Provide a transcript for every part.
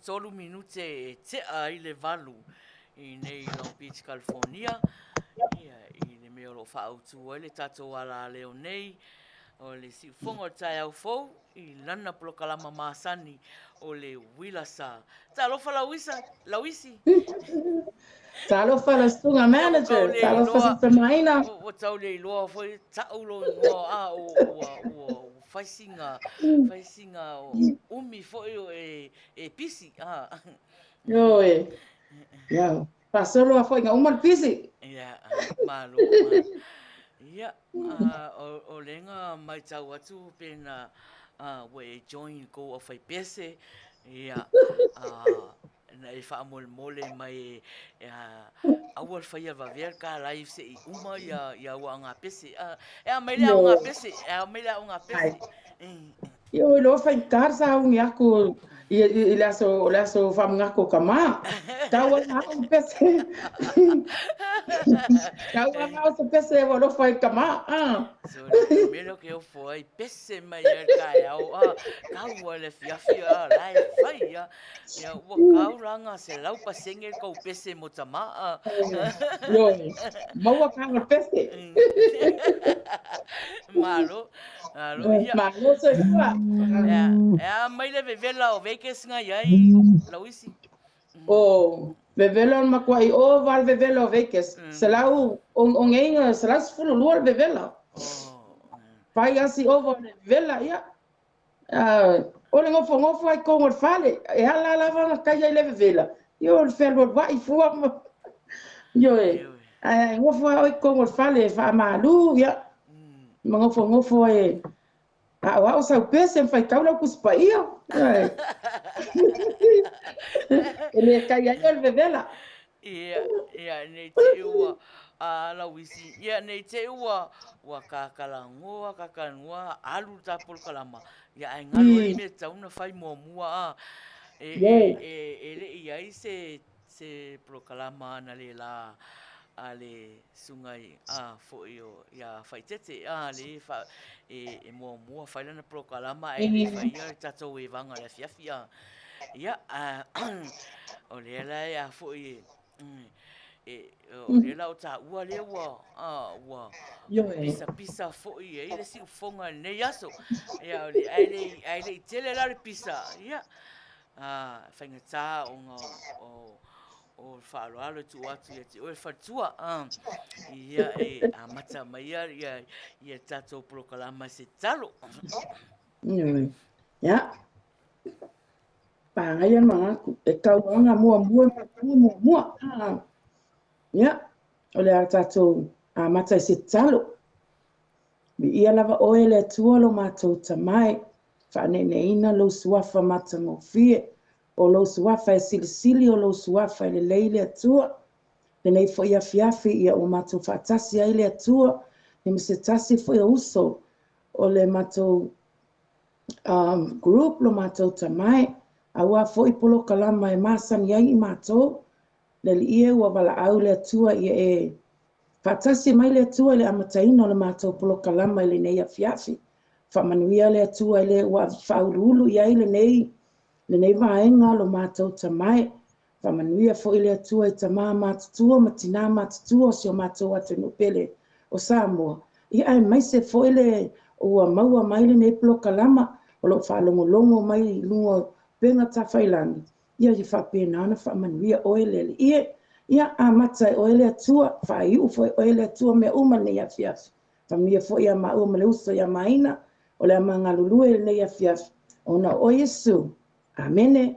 tolu minute e te ai le valu i nei Long Beach, California. Ia, i le mea lo whaautu ai le tatou ala leo nei. O le si fongo tai au fou, i lana polokalama maasani o le Uila sa. Ta alofa Laueezy. Talo fala sunga Ia mo kau manager, le talo fala iloa, sa Maina. o tau le iloa foi taulo ingoa o faisinga o umi foi o e pisi. Yo ya. Pasolo a foi nga umal pisi. Ia, malo. Ia, o lenga mai tau atu pena we join ko o fai pese. Ia, na e wha mole mai awal fai a vaver ka live se i uma ia ua ngā pese. Ea mai lea o ngā Yo. pese, ea mai lea o ngā Ai. pese. Yo lo fa encar sa un yaku i laso fam ngako kama. Tawa nga o pese. Tawa nga o pese wa lo fa kama. So le primero que eu foi pese mai kai au kau le fiafia lai fai ya ua kau langa se lau pasenge ko pese mo tama. Yo. Maua ka pese. Malo ia. Malo se fa. Mai le vevela o vekes nga iai Laueezy. O vevela ma kwa I o val vevela o vekes. Se lau o ngenga se lau fulu lua vevela. Pai asi o vevela ia. O le ngofo ai kongo fale. E ala lava na kai ai le vevela. Yo le fel vai fua. Yo ngofo ai kongo fale fa malu ia. Ngofo e o sa pese fai kaula kuspa ia. Ele kai ai le vevela. Ia nei te ua Laueezy. Ia nei te ua kakalangua alu tapol kalama. Ia ai ngalo i me tauna fai mua e le iai se prokalama na le la ale sungai fo io ia fai tete le fa e mua fai lana prokalama e le fai ia tatou e vanga le fiafia. Ia o le la ia fo o le la o ta ua le ua pisa fo i le si fonga nei aso. Ia o le ai le tele la le pisa. Ia whainga tā o whaaloalo tu atu ia te oe whatua. Ia mata mai ia tātou prokalama se talo. Ia. Pāngai mga e kau anga mua. Ia. O le tātou mata se talo. Ia lava oe le tua lo mātou tamai. Whaneneina lo suafa mata ngofie. O lo suafa e silisili o lo suafa e le leile atua. Le nei fo ia fiafi ia o mātou whaatasi ai le atua. Ne se tasi fo ia uso o le mātou group lo mātou tamai. Aua fo I polo kalama e masani ai I mātou. Le li ia ua wala au le atua ia e whaatasi mai le atua le amataino le mātou polo kalama le nei a fiafi. Manuia le atua le wa faululu ia le nei vaenga lo mātou tamai. Manuia fo le atua I tama mātutua matina mātutua si o mātou atu nupele o Samoa. Ia ai mai se fo le ua maua mai le nei polo kalama o lo whalongolongo mai lungo penga tawhailani. Ia I whapena ana Manuia oe le ia mata oe le atua whai ufo oe le atua me umane ia fiafi. Manuia fo ia maua male uso ia Maina. O le amanga lulue le ia fiafi. Ona o Yesu. Amene.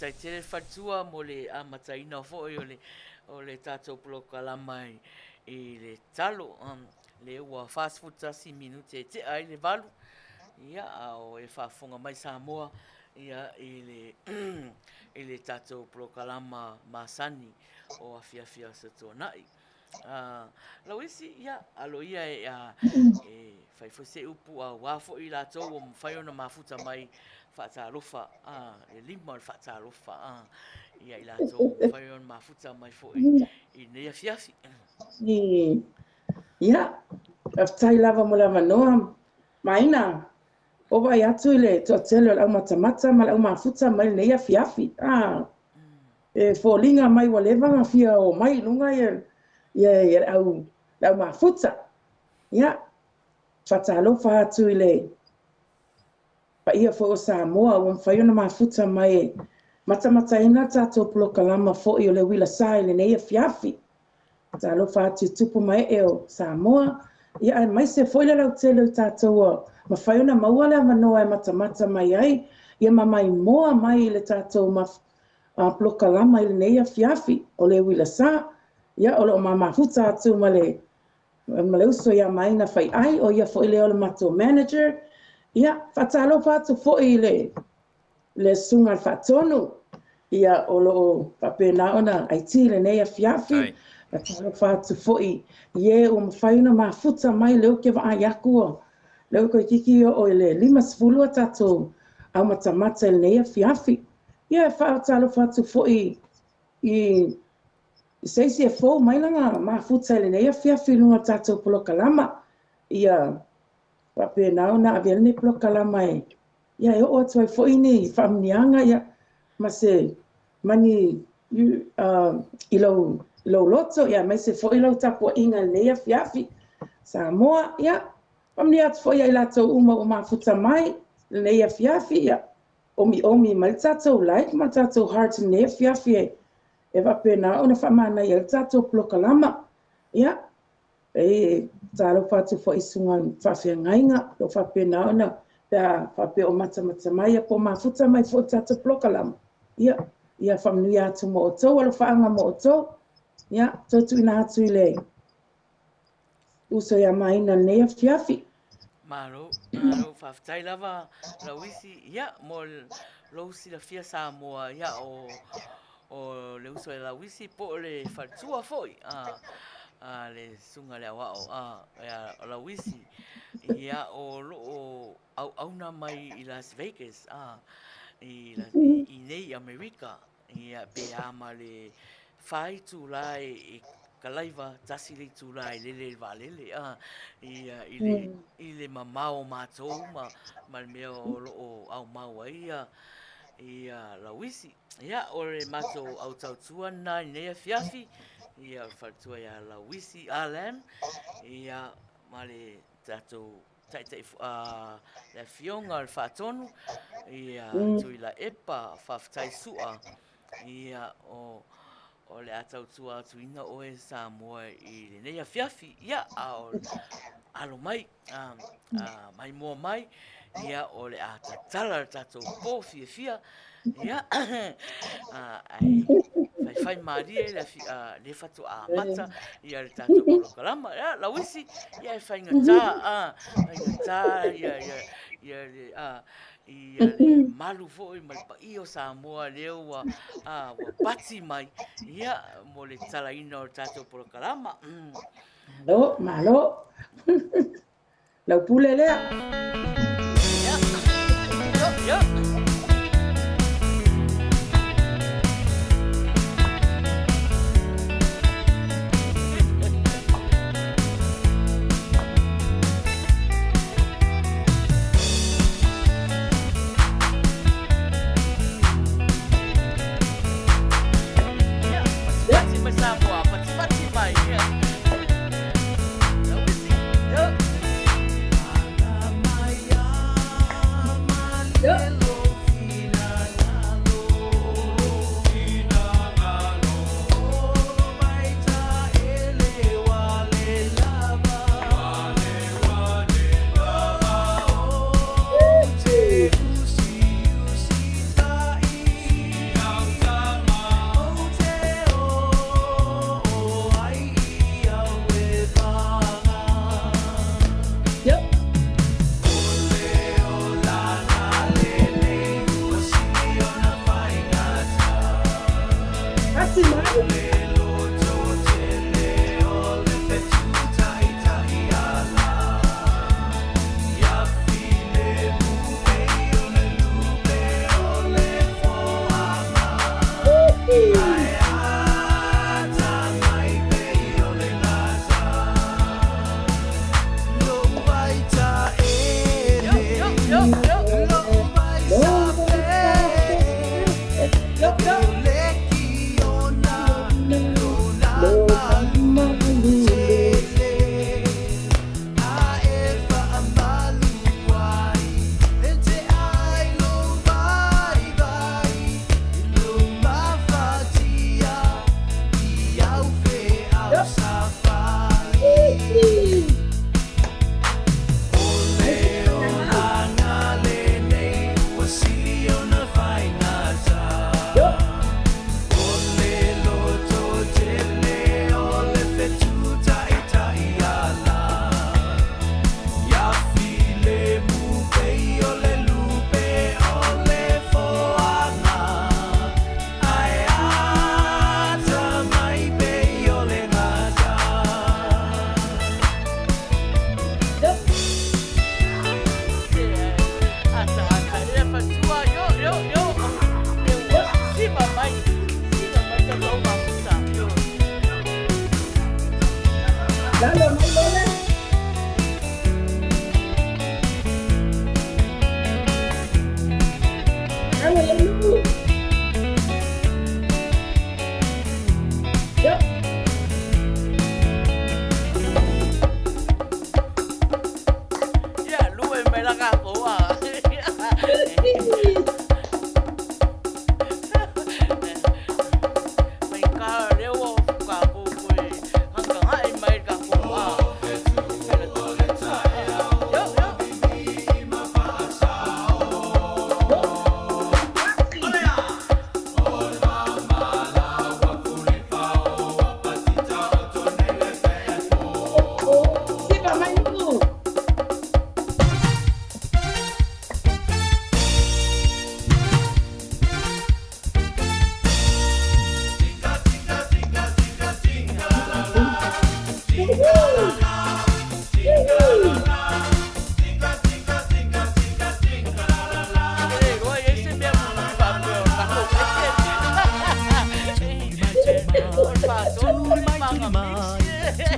tai te fatua mo le amataina fo'i o le tatou polokalama i le talo le ua fast food tasi minute te ai le valu ia o e whaafonga mai Samoa ia i le tatou polokalama masani o a fia sa tuanai. Laueezy ia alo ia e fai fose upu a wafo i la tau o mwhai ona mafuta mai whaatalofa e lima o whaatalofa ia i la tau mwhai ona mafuta mai fo i nea fiafi. Ia, aftai lava mo lava noa, Maina, o vai atu i le toatele o lau matamata ma lau mafuta mai leia fiafi. E fōlinga mai wa levanga fia o mai lunga ia lau mafuta. Ia, whatalofa atu i le pa ia fo o Samoa o mwhaiona mafuta mai matamata ina tato polokalama fo i o le wila sai le neia fiafi. Talofa atu tupu mai e o Samoa. Ia ai mai se foi le lau tele o tatou o mawhaiona maua le amanoa e matamata mai ai. Ia mamai moa mai i le tatou polokalama i le neia fiafi o le wila sa. Ia o le o mamafuta atu ma le uso ia Maina Faiai o ia foi le o le matou manager. Ia whatalofa atu foi le sunga whatonu. Ia o lo papena ona aiti le neia fiafi. Whatalofa atu foi ie o mawhaina mafuta mai leo ke wa ai aku leo koe kiki o le 5 tatou au matamata i le neia fiafi. Ia whatalofa atu foi i seisi e fōu mai langa mafuta i le neia fiafi lunga tatou polokalama. Ia papena ona avia ni polokalama e. Ia e o atu ai foi ni whamnianga ia ma se mani i lau loto ia mai se foi lau tapu inga leia fiafi Samoa ia pamni atu foi ai latou uma o mafuta mai leia fiafi ia omi mai tatou like ma tatou heart leia fiafi e vapena ona whamana ia tatou polokalama ia e talofa atu foi sunga whawhiangainga lo whapena ona pea whape o matamata mai a po mafuta mai foi tatou polokalama ia whamnuia atu mo o tau alo whaanga mo o tau. Ia, tautu ina atu i le uso ia Maina nea fiafi. Maro, whaftai lava Laueezy, ia, mo lo si la fia Samoa, ia o le uso e Laueezy po le whatua foi, le sunga le awao, Laueezy, ia o lo auna mai i Las Vegas, i nei Amerika, ia pe ama le fai tu lai i kalaiva tasi le tu lai lele valele i le mamao matou ma le mea o au mau ia Laueezy ia o le matou au tautua na i nea fiafi ia whatua ia Laueezy Alan ia ma le tatou tai le fionga le whaatonu ia tui la epa whaftai sua ia o le atau tua tuina o e Samoa i le neia fiafi ia alo mai mai mua mai ia o le atatala tatou pō fia ia ai fai maria le fatu mata ia le tatou polokalama ia Laueezy ia e fai ngata ia le malu fo'i ma le pa'i o Samoa leo wa pati mai ia mo le talaina o le tatou polokalama. Malo. Lau pule lea. Ia.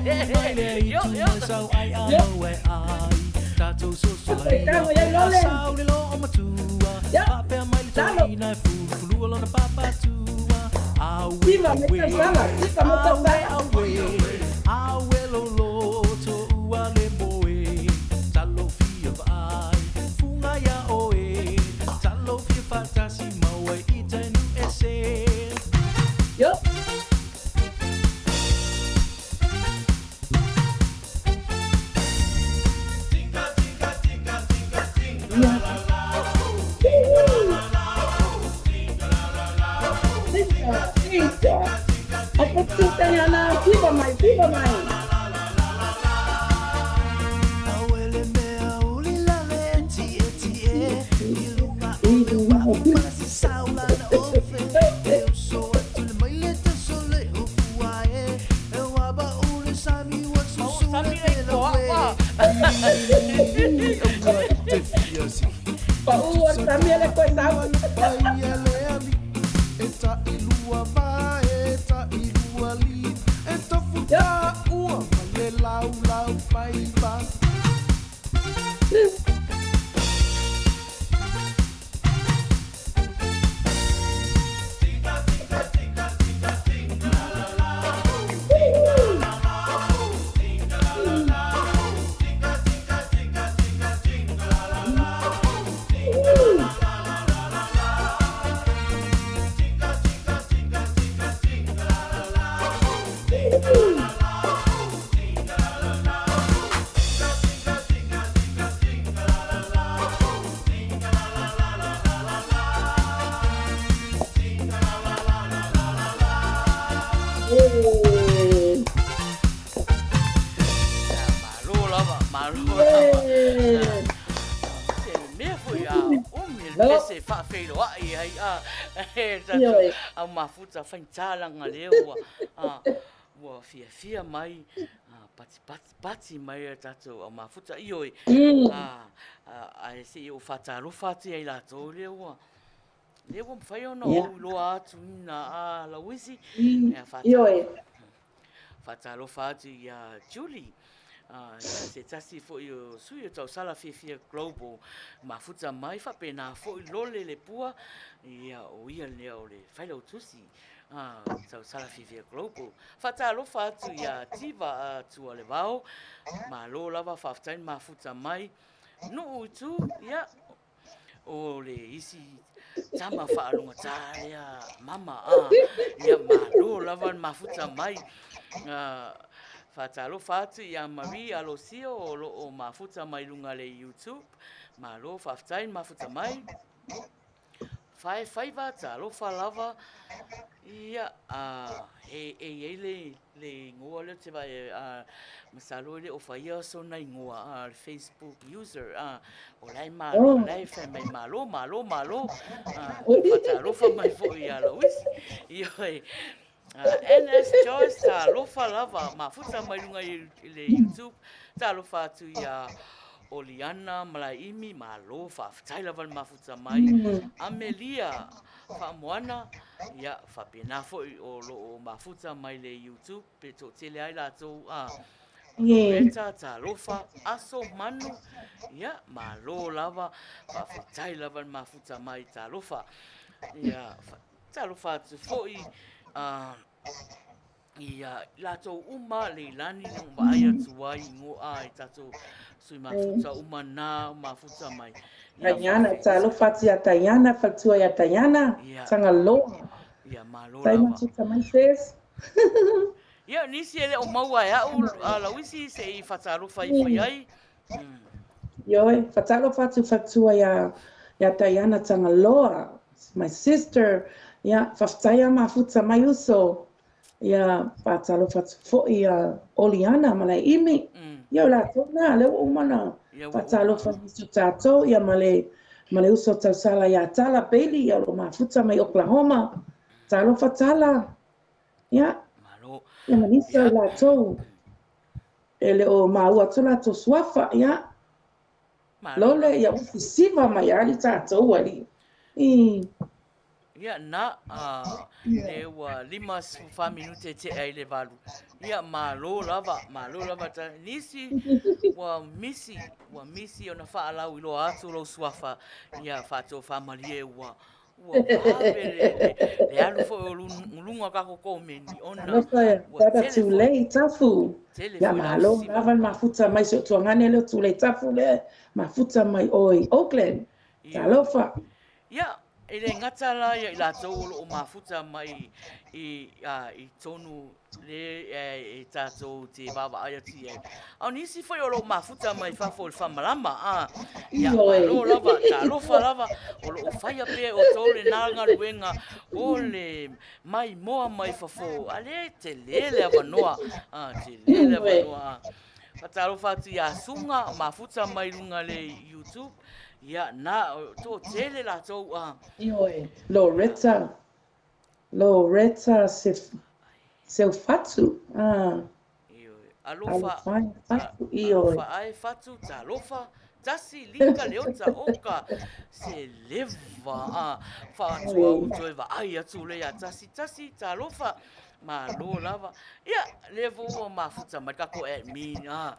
Yo, yo. Yo, okay, tamo ya lole. Ya, tamo. Viva meta sala, viva meta sala. Yo, ya. Cinta, cinta. Apa cinta yana? Viva mai, viva mai. Ilu mau. Mau sabi ay kuha pa. Pauwa kami ala ko sa. Malu lava, malu lava. Se me foi a mil pese fa feilo ai ai tato a mafuta faintala ngaleu wa fia mai pati mai tato a mafuta ioi a se o fatalo fati ai la to leu leu fai ono lo atu na a Laueezy e fatalo fati ya Julie. Se tasi fo yo sui tau sala fia global mafuta mai fa pena fo lole le pua ia o ia le o le fai lo tusi tau sala fia global fata lo fatu ia tiva tu le vao ma lo lava fa tain mafuta mai no tu ia o le isi tama fa alunga talia mama ia ma lo lava mafuta mai fatalo fatu ia Maria alosio o lo o mafuta mai lunga le YouTube ma lo faftain mafuta mai fai va talo falava ia le ngoa le te vai masalo le o faia so na ngoa Facebook user o lai malo lai fa mai malo fatalo fa mai fo ia Laueezy ia NS Joyce lofa lava mafuta mai lunga le YouTube lofa tu ia Oliana Malaimi malofa tai lava mafuta mai Amelia fa moana ia fa pena fo o lo mafuta mai le YouTube pe to tele ai la to Loretta lofa aso manu ia malo lava fa tai lava mafuta mai lofa ia lofa tu foi ia lato uma le lani no vai atu ai ngo ai tato sui mafuta uma na mafuta mai Tayana talo fati ya Tayana fatua ya Tayana sanga lo ia malo tai lava mafuta mai ses ia nisi ele o maua ya o Laueezy se I fatalo fai Faiai yo fatalo fatua ya Tayana sanga loa my sister ya faftaya mafuta mai uso ya fatalo fo ya Oliana malai imi yo la tona le umana fatalo fatu tato ya male uso sala ya tala peli ya lo mafuta mai Oklahoma talo fatala ya malo ya manisa la to ele o maua tula to swafa ya lole ya usisiva mai ali tato wali Ia na le ua 5 minute te ai le valu. Ia malo lava ta nisi ua misi ona whaalau i loa atu lo suafa ia whātou whamalie ua vave le alu fo o lunga kako koumeni ona Alofa, ua tata tule tafu. tele Ya foi lau malo, siva lava mafuta mai so tuangane le tule tafu le mafuta mai oi Oakland. ioi Talofa. ia ele ngata la ia i lātou o loo mafuta mai i tonu le e tātou te wawa ai ati ai. Au nisi foi o loo mafuta mai whafo le whamalama ia malo Ioi. lava, tā lofa lava o loo whaia pe o tau le nanga luenga o le mai moa mai whafo. Ale te lele avanoa, te lele Ioi. avanoa. Patalo fatu ia sunga mafuta mai lunga le YouTube. Ia na to tele la to Ioi. ia Loretta se fatu. io Alofai fatu. Ioi. alofa ai fatu ta lofa tasi lika leota oka se leva fa tu au Ioi. to eva ai atu le ia tasi ta lofa ma lo lava ia levo mafuta mai kako e mi ia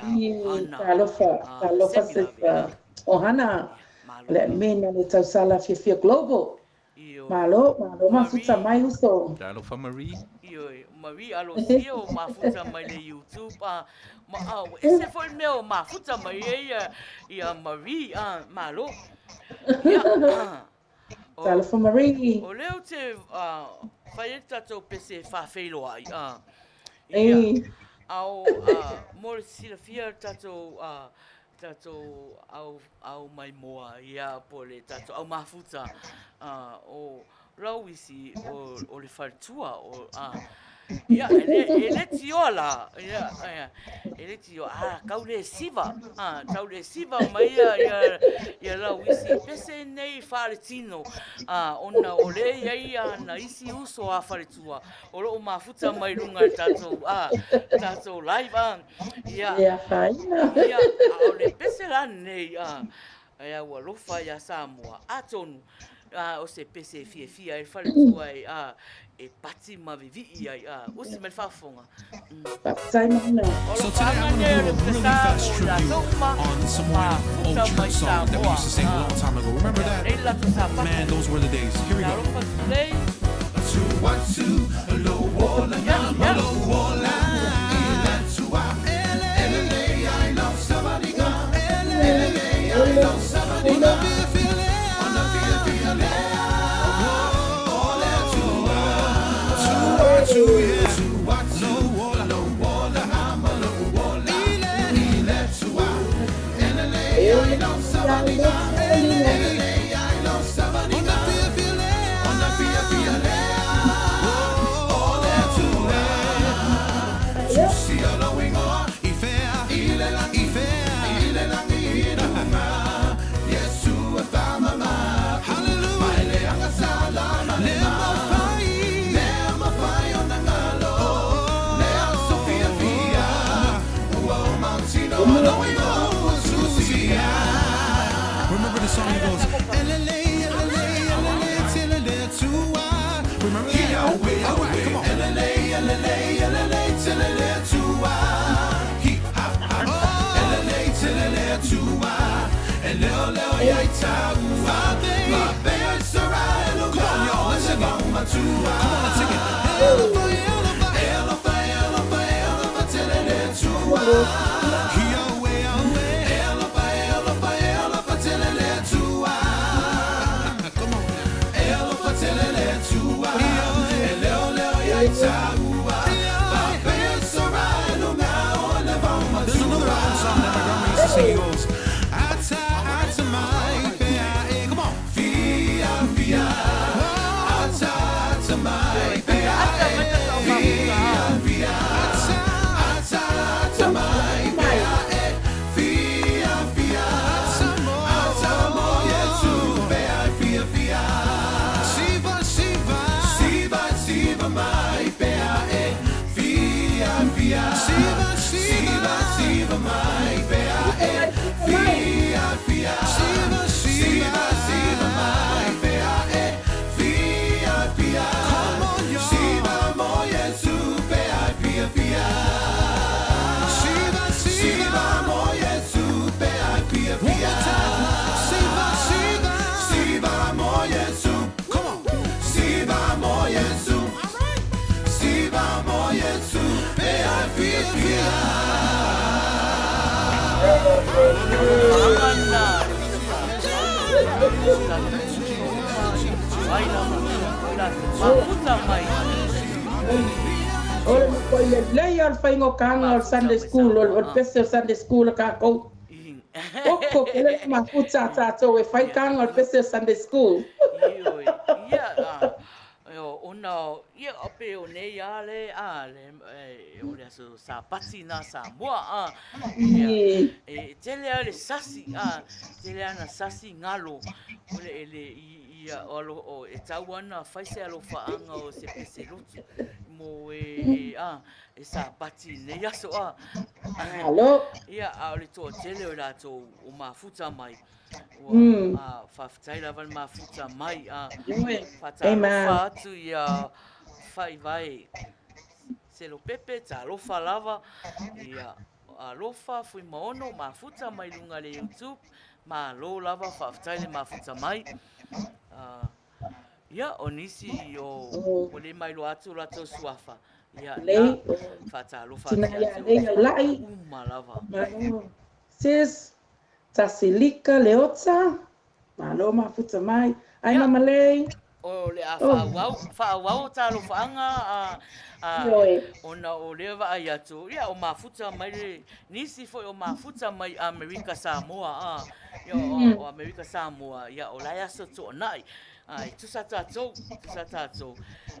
ohana Talofa semi se lave ohana. ia malo Le lava mena le tausala fia global. io Malo mafuta Marie mai uso. Talofa Marie. Ioi, Marie alosia o mafuta mai le YouTube ese foi meu mafuta mai ia Marie malo ia Talofa Marie. o leo te fai tatou pese whawhelo ai ia Ei. mo le silafia tatou au mai moa ia po le tatou au mafuta o Laueezy o le whaletua ia ele tiola ele tio kau le siva tau le siva mai ia Laueezy pese nei whaletino ona o le ia na isi uso a whaletua o lo mafuta mai lunga tatou live ia Ia faina. ia o le pese la nei ia ua lofa ia Samoa atonu o se pese fia e whare tua e pati ma vivi ai usi me whafonga Baptai mana. So today I'm going to do a really fast tribute on someone old church song that we used to sing a long time ago. Remember that? Man, those were the days. Here we go. Remember the song that goes, remember that? All right, come on, y'all, let's sing it. Come on, let's sing There's another old song that my grandma used to sing. It goes, Ata mai Faiai. Come on. Fia. Ata mai Faiai. Fia. Ata mai Mafuta mai. Ora mo ko ile lei al faingo kanga al Sunday school al pese Sunday school ka ko. Oko kele mafuta tato e fai kanga al pese Sunday school. Ona ia ape o nei ale o le so sa pati na sa moa tele ale sasi tele ana sasi ngalo ole ele ia o e tauana fai se alo faanga o se pese lotu mo e sa pati nei aso Alo. ia ole to tele o la to o mafuta mai faafetai lava le mafuta mai faatalofa atu ia faiai selo pepe talofa lava ia alofa foi maono mafuta mai luga le YouTube malo lava faafetai le mafuta mai ia o nisi o le mai lo atu latou suafa ia na faatalofa atu uma lava sis tasilika leota malo mafuta mai ai mama lei o le fa'auau talofa'aga ona o lea va'ai atu ia o mafuta mai le nisi foi o mafuta mai Amerika Samoa ia o Amerika Samoa ia o lai aso to'ana'i e tusa tatou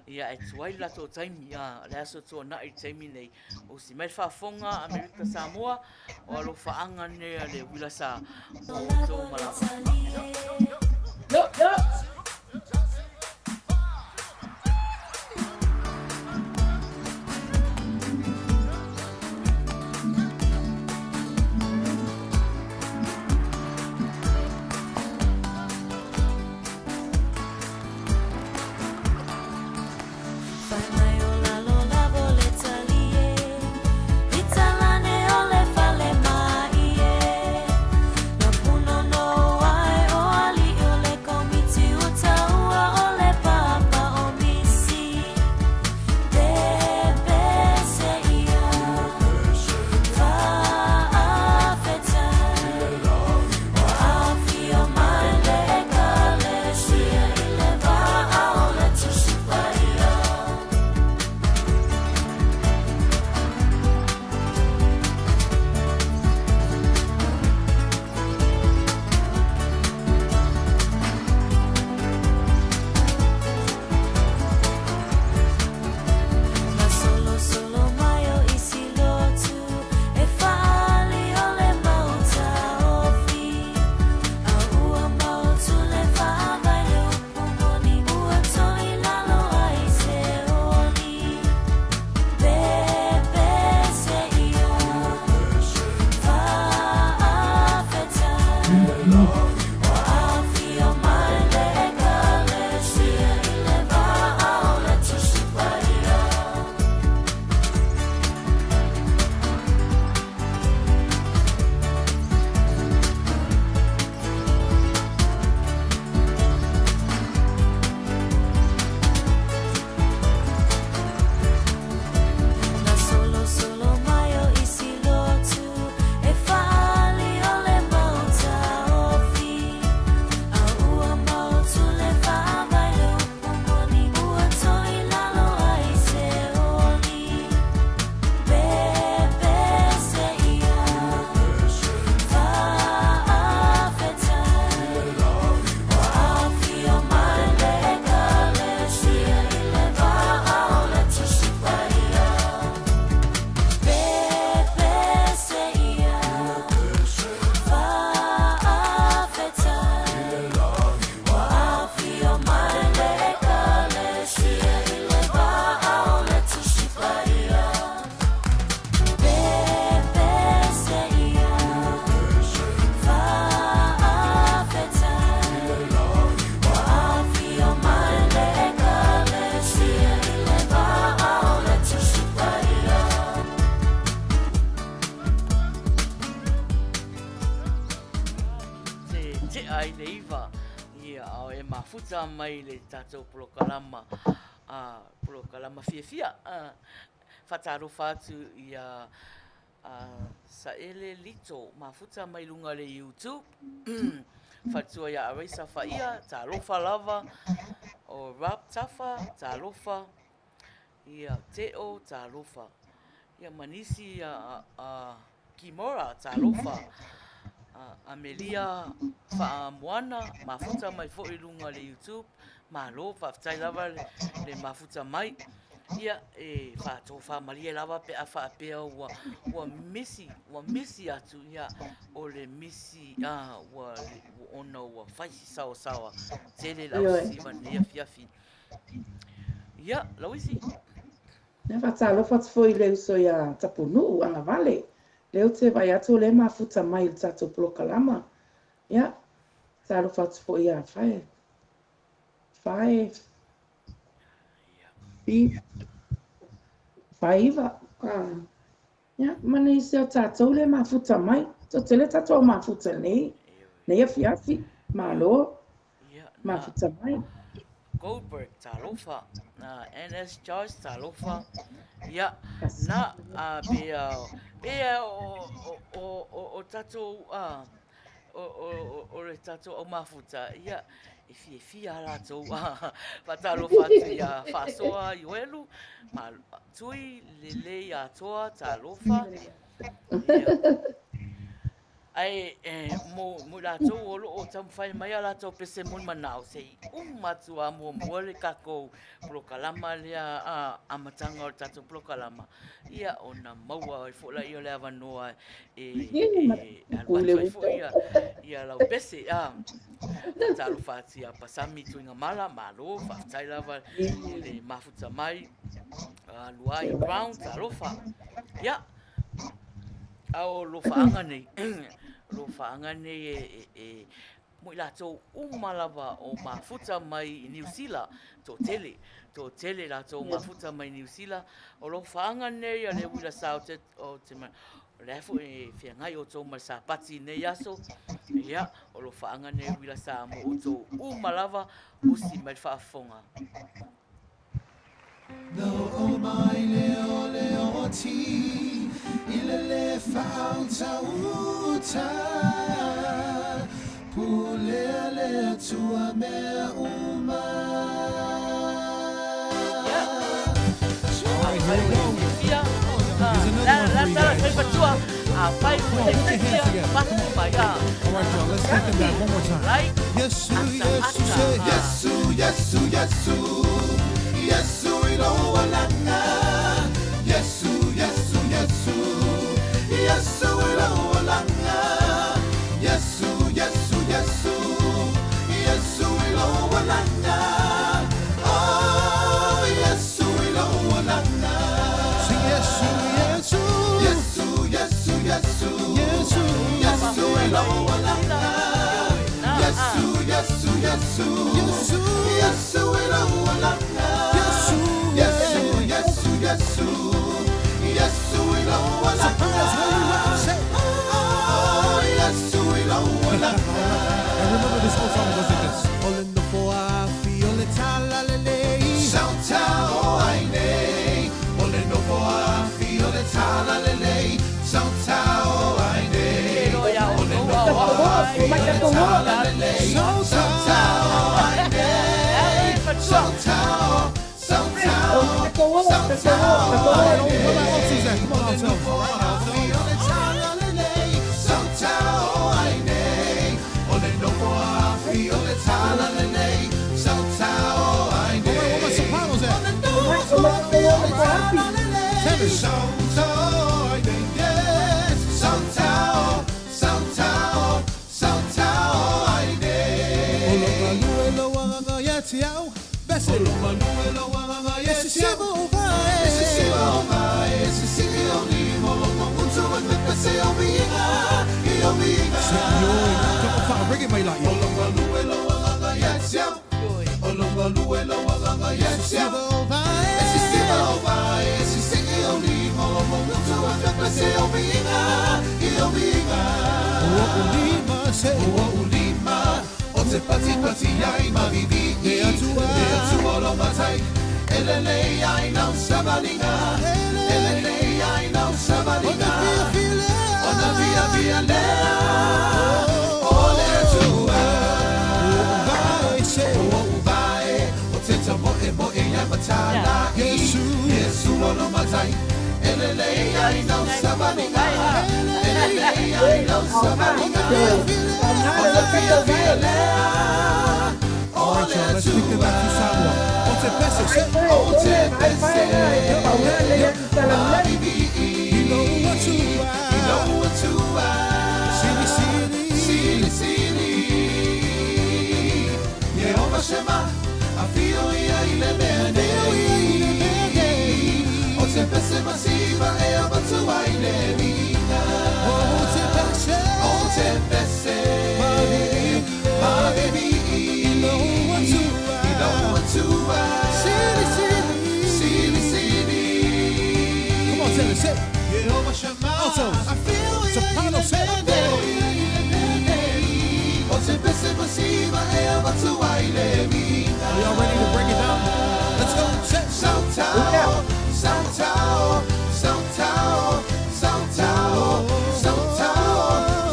ia e tuai latou taimi le aso to'ana'i taimi nei o si mai le fa'afoga Amerika Samoa o alofa'aga nea le Uila sa o tou malava mafuta mai le tatou polokalama polokalama fiafia fatarofa atu ia sa ele lito mafuta mai lunga le YouTube fatua ia araisa faia talofa lava o rap tafa talofa ia teo talofa ia manisi a kimora talofa Amelia faamoana mafuta mai fo'i lunga le YouTube malo faafetai lava le mafuta mai ia e fa'atofa malia lava pe a fa'apea ua misi atu ia o le misi ua ona ua faisi sawasawa tele lausi vanea fiafi ia Laueezy Ne fatalofa atu foi le uso ia tapunu anga vale. Leo te vai atu le mafuta mai le tatou polokalama. Ia, talofa atu foi ia faiva. Ia, mani se o tatou le mafuta mai. To tele tatou mafuta nei. Nei afi malo. Mafuta mai. Goldberg talofa na NS Charles talofa ia na be o tatou o le tatou o mafuta ia e fia latou fatalofa atu ia fa'asoa iuelu ma tui lelei atoa talofa ia ai mo latou o lo'o tamafai mai a latou pese moni manao sei umatu a muamua le kakou polokalama lea amataga o le tatou polokalama ia ona maua ai fo'ola'i o le avanoa alu atu ai fo'i ia lau pese talofa atu ia pasami tuiga mala malo fa'afetai lava i le mafuta mai luai brown talofa ia ao lo fa'aga nei lo fa'aga nei mo i latou uma lava o mafuta mai i New Zealand to tele latou mafuta mai New Zealand o lo fa'aga nei a le uila sa o te le fo e fiagai o tou masapati nei aso ia o lo fa'aga nei uila sa mo o tou uma lava usi mai fa'afoga No o mai leo ti ile fauta uta pulele tua me uma. Alright, here we go. Alright, y'all, let's take it back one more time. Yesu, Yesu, Yesu, Yesu, Yesu, ilowalanga. Yesu, Yesu, Yesu, Yesu, ilowalanga. Yesu, Yesu, Yesu, Yesu, ilowalanga. Oh, Yesu, ilowalanga. Sing Yesu, Yesu, Yesu, Yesu, Yesu, Yesu, Yesu, ilowalanga. Yesu, Yesu, Yesu, Yesu, Yesu, ilowalanga. Yesu, Yesu, Yesu, Yesu, Yesu, ilowalanga. Oh, Yesu, ilowalanga. And remember this whole song goes like this. Olendo foa fi ole talalele. Sauta o aine. Olendo foa fi ole talalele. Sauta o aine. Olendo foa fi ole talalele. Sauta o aine. Sauta o, sauta o, sauta o aine. Come on, Alto. Fi ole talalele. Sauta o aine. Olendo foa fi ole talalele. Sauta o aine. Where my sopranos at? Tenor. Sauta o aine. Yes. Sauta o, sauta o, sauta o aine. Olongaluelo wanga yatiao. Bese. Olongaluelo wanga yatiao. Esse sigo vai, esse sigo limo. Muito me pese o minha, e o minha. Come on, fire, bring it, my light. Olongaluelo wanga yatiao. Olongaluelo wanga yatiao. Esse sigo vai, esse sigo limo. Muito me pese o minha, e o minha. O se, o lima. O te pati ai mavivi. E atua lo matai. Elele ai não sabalinga. Elele ai não sabalinga. Ona via lea. Ole tua. sai. Elele ai no sabalinga. Elele ai no sabalinga. Ona fia fia lea. All right, y'all, let's speak it back to Samoa. Ote pese, say. Ote pese. You know what to You know what to Sili, sili. Sili, sili. Yehova Shema, afio ia ile mene. Ote pese masiva e abatua ile mina. Ote pese. Ote pese. Ma baby. You know what to Sili, sili. Sili, sili. Come on, tell us, say. Yehova Shema, Altos. afio ia Soprano, say. Ote pese masiva e abatua ile mina. Are y'all ready to break it down? Let's go, say. Soutao, Soutao, Soutao, Soutao, Soutao,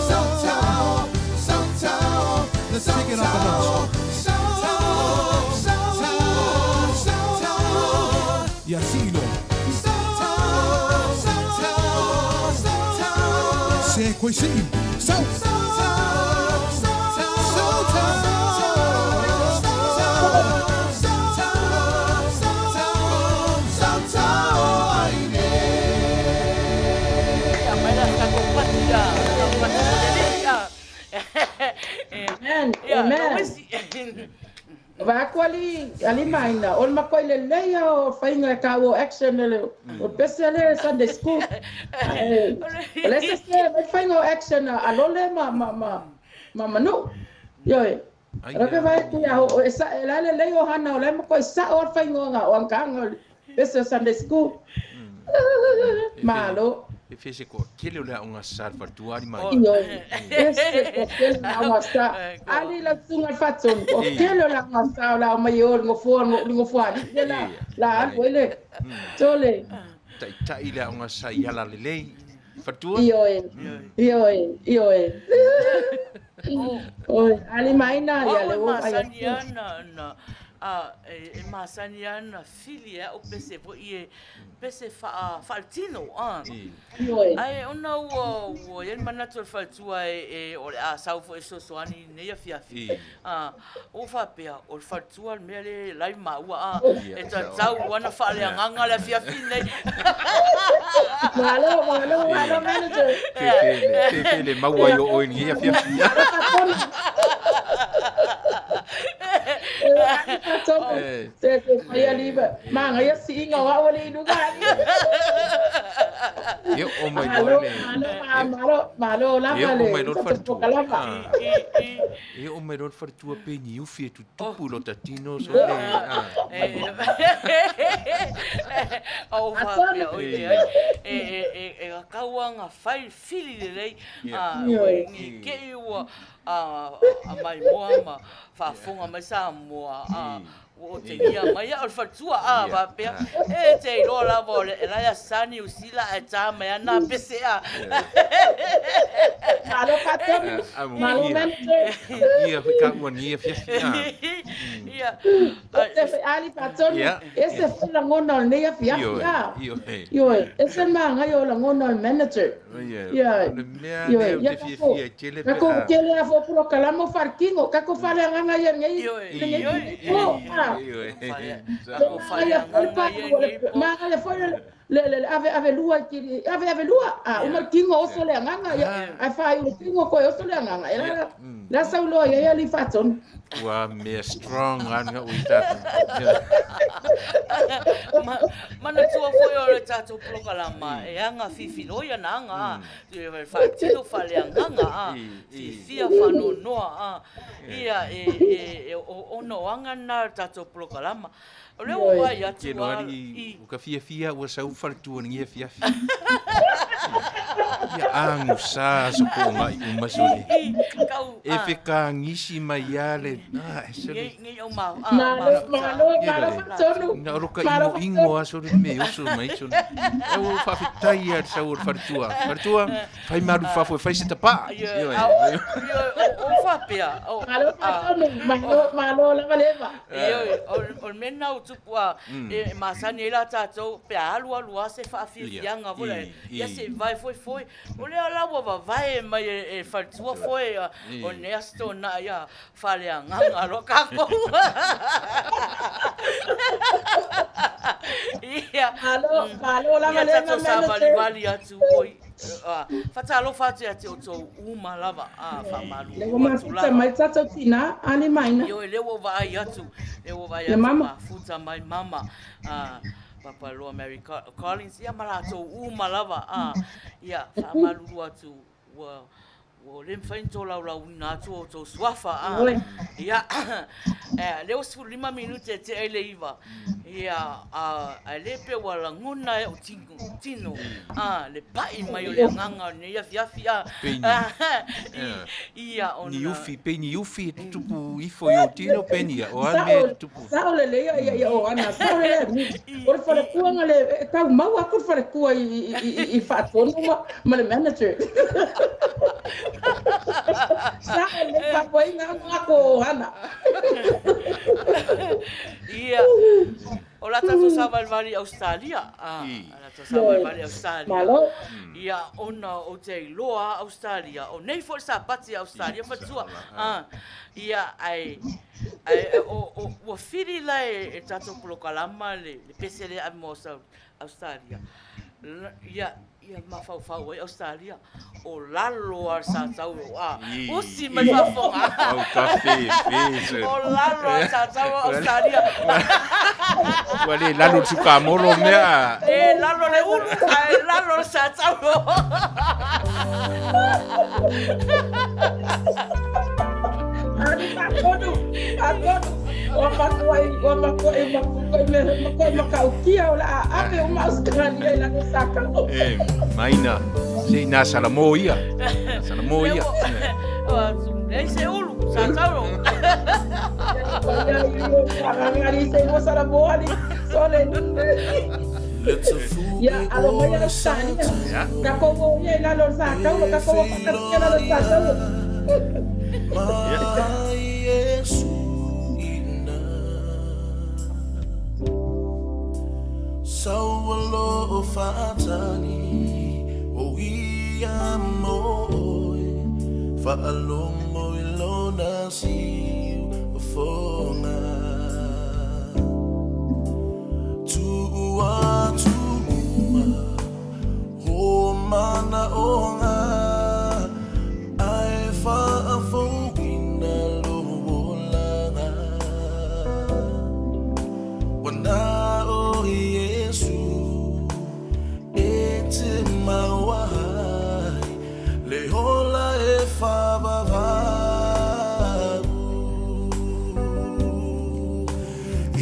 Soutao, Soutao. Let's take it up a notch. Yasilo. Se quasi. So. Vakuali ali Maina on makoi le leia o fainga ka o action le o pesele Sunday school. Let's say me fainga o action a lole ma manu. Yo. Raka vai tu ya o esa la le leio hana o le makoi sa o fainga nga o kanga pesele Sunday school. Malo. E fese ko kele o le unga sar fartuari mai. Yo. Ese ko kele na wasta. Ali la tunga fatson ko kele la wasta la mayor ngo fuan. La wele. Tole. Tai tai le unga sa yala lelei. Fartua. Yo. Oi, ali Maina ya le o ai. Masaniana e masaniana filia o pese po pese faltino Yo. ai ona o yen manato faltua e o a saufo e soani ne ia fiafi o fa pe o faltua mele lai maua e tau wana fale nganga la fiafi nei Malo manager. Fele maua yo o ni ia fia. Se fai liba. Manga ia singa wa oli nugani. Yo o mai dole. Malo la vale. Yo o mai dole fartua pe ni u fie tu tupu lo tatino so le. O fa pe o e kauanga fai fili le lei ni ke o a mai moa fa fonga mai sa moa o te ia mai o fatua va pe e te lo la vole e la sani usila e ta mai na pese Malo patom. Malo mente. Ia fica uma nia fia. Ia Ese ali patom. Ese foi la ngona ne fia. Yo, ese manga yo la ngona manager. Ia. Yo, te fia chele. Kako chele a fo pro kalamo farkingo, kako fale nganga ye ngai. Manga le foi le ave lua ki ave lua uma kingo oso le nganga ai fai o kingo ko oso le nganga la saulo ya li faton Wa me strong anga uita. Mana tua foi o le tatou prokalama e anga fifiloia nanga e fatino faleanganga fifia whanonoa ia e ono anga na tatou prokalama o leo vai atu Ke no ari o ka fia ua sau fartua ni fia. Ia angu sa so ko ngai umasole. Kau E fe ka ngisi mai ale. ngi o ma Malo fatonu. Nga roka ingo aso me oso mai so. E o fa fitai ar sa o fartua. Fartua fai maru fa fai se tapa. O fa pia. Malo fatonu. Malo la valeva. O mena o tupua e masani ela tatou pe alu se fa fianga vola. Ia se vai foi. O le ala wa vai mai e fartua foi o nesto na ia faleanga ro kako. Ia. Malo la valeva. Tatou sa vali atu oi. Fatalo fatu atu o uma lava fa malu. Le mama mai tatou tina ani maina. Yo le wo vai atu. Le wo vai atu futa mai mama. Papa Loa Mary Collins ia malato uma lava ia fa malu atu wo le mfainto la una atu to swafa ia le os 5 minute te ele iva ia le pe wala nguna o tino le pai mai o le nganga ne ia fia ia on ni ufi tupu ifo yo tino penia o ame tupu sao le ia o ana sao le por fare kuanga le ka mau aku fare kua i fa tonu ma le manager sao le ka poi nga ako ana ia o la tato sava vali Australia la tato sava vali Australia malo ia ona o te loa Australia o nei for sa pati Australia fa tua ia ai o firi la e tato polokalama le pesele a mo Australia ia mafau Australia o lalo ar sa tau o si mai fafonga o café fez o lalo ar sa tau Australia wale lalo suka molo mea lalo le ulu lalo sa tau agodu wa makaukia ola ame uma Australia la saka Maina si na salamoia ei se ulu sa tau ngari se mo sala boali sole ya alo mai Australia ka ko ye la lo saka o ka ko ka la lo saka Sawalo fatani o ia moi fa alongo ilona si fonga tua ho mana onga ai fa fowina lo bolanga wana o mawai le hola e fava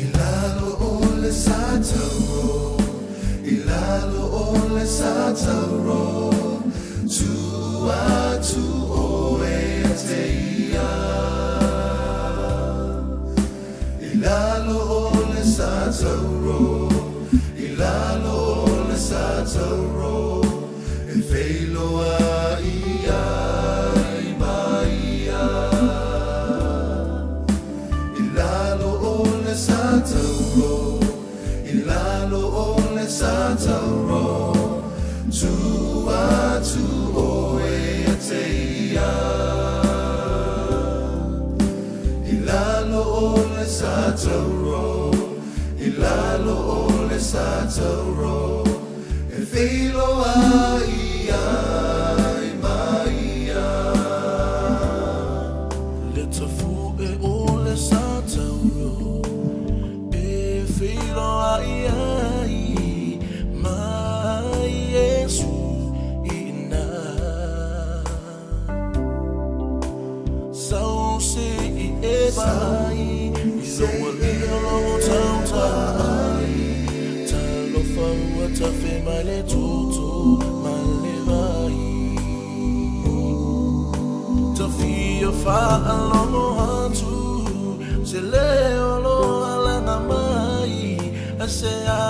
ilalo ole sataro tu oe teia ilalo ole sataro Feiloa ia maia ilalo ole sataro tu oe teia ilalo ole sataro Feiloa ia maia Leta fu e ole sataro e feiloa ia mai Yesu ina Sau se I e bai Isoa ilo tautai Ta fe male tutu male whaalongo hantu se leo lo alanga mai a se a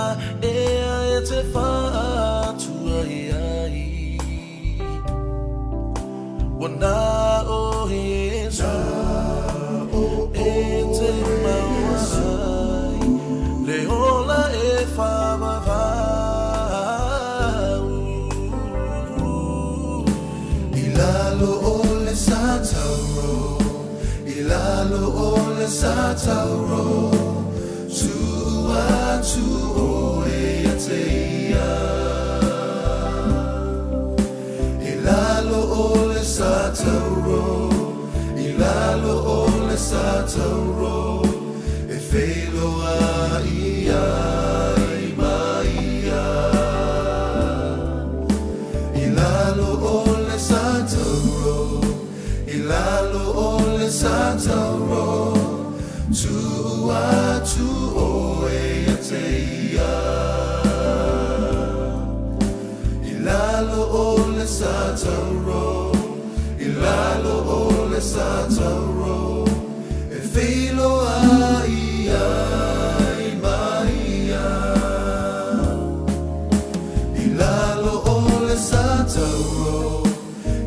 ea e te whaatu ai ai wana o Yesu e te mauai le ola e whamavau ilalo o le satauro ilalo o le satauro tua tu o e te ia ilalo o le satauro ilalo o le satauro e felo a ia i maia ilalo o le satauro ilalo o le satauro tua tu o e te ia ilalo o le satauro ilalo o le satauro e filo a ia i maia ilalo o le satauro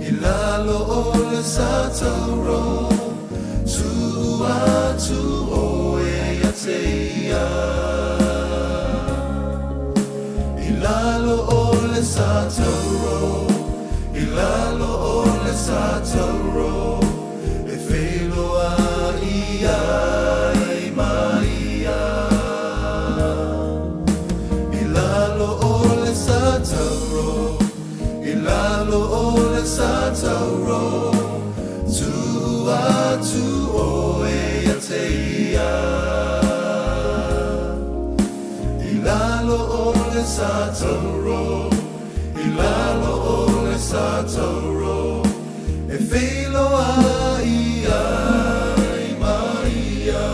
ilalo o le satauro tua tu o e te ia ilalo o le satauro ilalo o le satauro e felo a ia i maia ilalo o le satauro ilalo o le satauro tua tu o e te ia ilalo o le satauro ilalo o le satauro e felo a ia i maia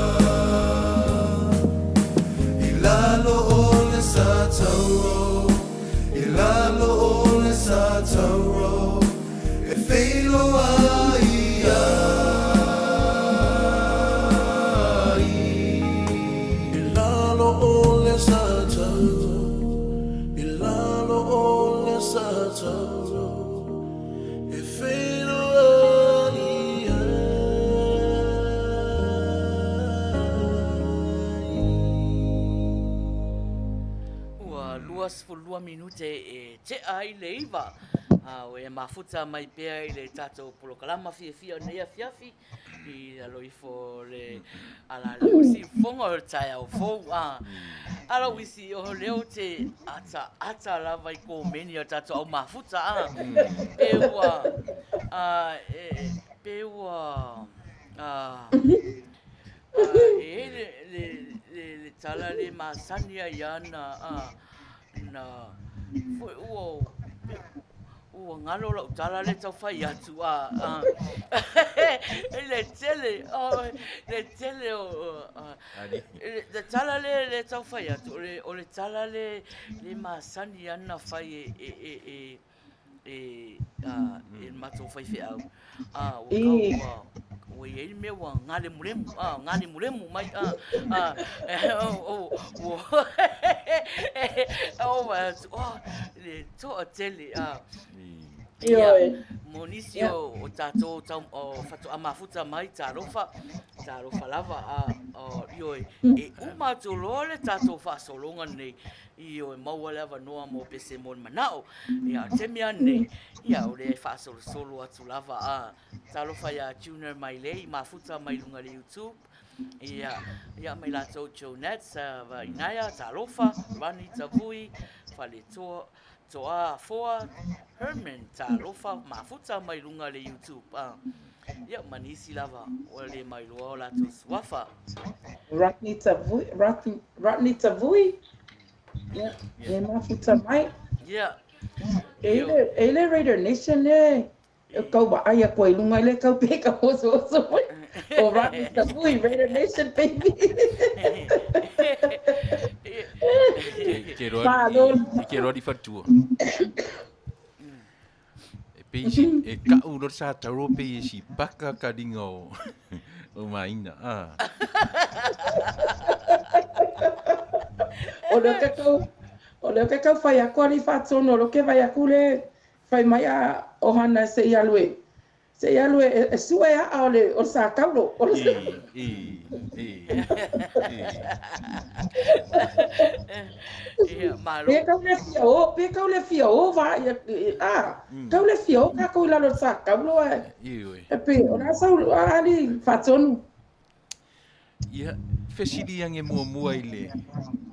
ilalo o le satauro ilalo o le satauro e felo a ia ilalo o le satauro ilalo o le satauro e felo a ia Ua luas fu 2 minute e te ai leiva. O e mafuta mai pea i le tatou polokalama fia nei afiafi i aloifo le ala le usi fonga o tai au fou ala wisi o leo te ata lava i ko meni o tatou au mafuta peua le tala le masania iana na foi ngalo la utala le tau fai atu le tele le tala le tau fai atu o le tala le masani ana fai e matou fai fe au o e me wa ngale muremu mai le to tele Monisio o tatou o fatu amafuta mai tarofa lava ioi e uma tolole tatou fasolonga nei ioi maua lava noa mo pese mon manao ia temia nei ia o le fasolo atu lava tarofa ia tuner mai lei mafuta mai lunga le YouTube ia mai latou Jonette vainaya tarofa Rani Tavui fale toa foa Herman tarofa mafuta mai lunga le YouTube ia manisi lava o le mai loa o latou suafa Ratni Tavui. Yeah. E mafuta mai. ia Ele Raider Nation le. Kau ba aya ko ilunga le kau pe ka oso mai. O Ratni Tavui Raider Nation baby. Quiero di fatua. peisi e ka uro sa taro pe si paka kadinga o Maina. O leo ke kau whai aku ani whātono, lo ke whai aku le whai mai a ohana se i alue. Se i alue e sua e a o le o sa kaulo. Pe kau le fia o va kau le fia o ka kau lalo sa kaulo e pe o na sau ali whātono. Ia, fesili ange mua i le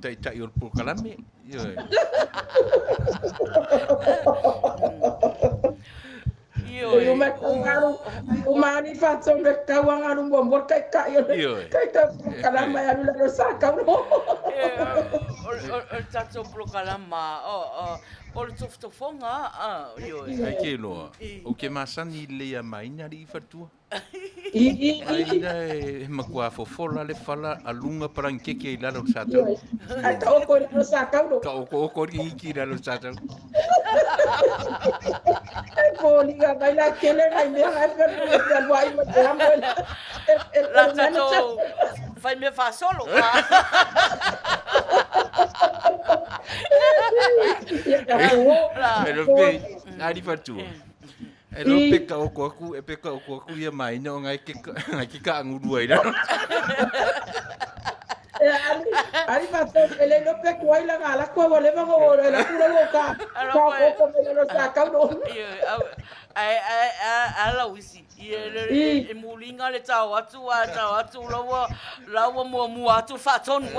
tai o Pukalame. Yo me kangaru, o mani whātono me kau angaru mua kai Pukalama e alu lalo sa kaulo. O tato Pukalama, o le tofotofonga, Ai ke loa, o ke masani le a Maina li whatua. I Maina e makua fofola le fala alunga parankeke i lalo satau. ai ka oko lalo sa kaulo. Ka oko ki iki lalo satau. Liga vai lá que ele vai mesmo, vai la tato fai me fa solo. Pero pe, ari whatua. E lo peka oko aku, ia Maina o ngai ke ka angurua i lalo. Ari pato ele no pe kuai la kwa wale mango la kula boka. Ka ko me lo sa kaulo. Laueezy e mulinga le tau atu lawa mua atu whaatonu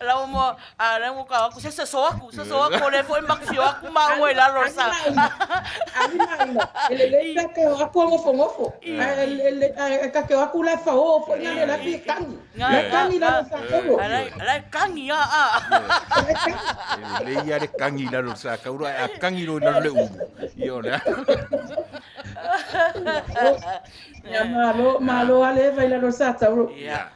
lawa mua lawa ka aku se so aku le foi makfio aku maua i lalo sa Ari Maina ele le ka aku ngofo ele ka aku la fa o foi na la fi kangi la sa kaulo ala kangi Le ia le kangi lalo sa kaura a kangi lo na le u. Io le. Ya malo ale vai la rosata bro. Ya.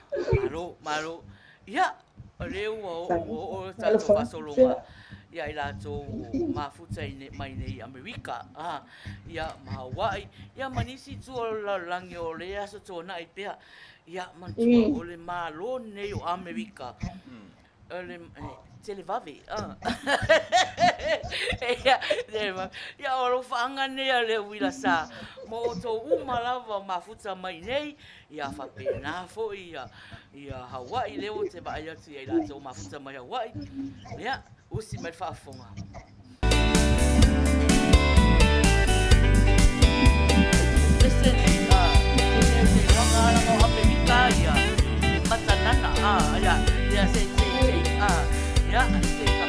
Malo. Ya. Leu o tato fasolonga. Ya ila to mafuta mai nei Amerika. Ya Hawaii. Ya manisi tu la langi o le aso to na ipea. Ya mantua o le malo nei o Amerika. Televave. Ya oro whaanga nea le Uila sa. Mo o tō umalawa mafuta mai nei. Ia whapena fo ia Hawaii leo te ba ia tu ia la tō mafuta mai Hawaii. Ia, usi mai whaafonga. Listen, te wanga o Amerika ia. Matanana, ia se ya, se ka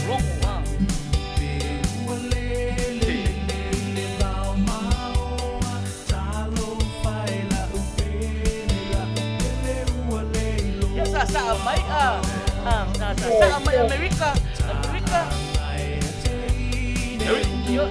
longo ya sa mai sa mai Amerika yo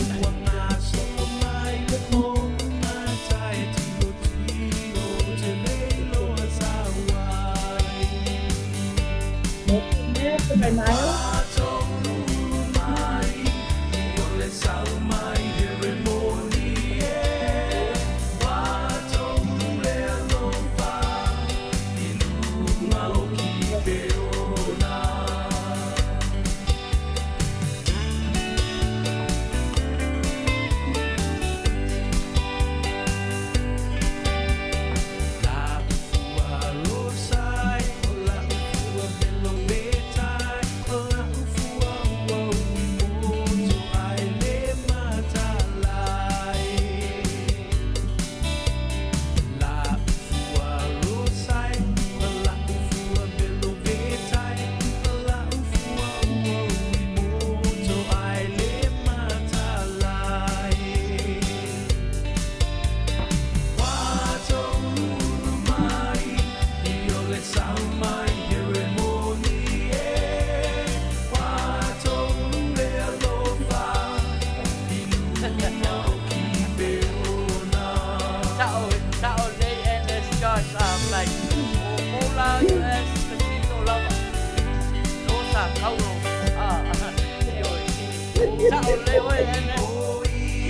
Sao leo ơi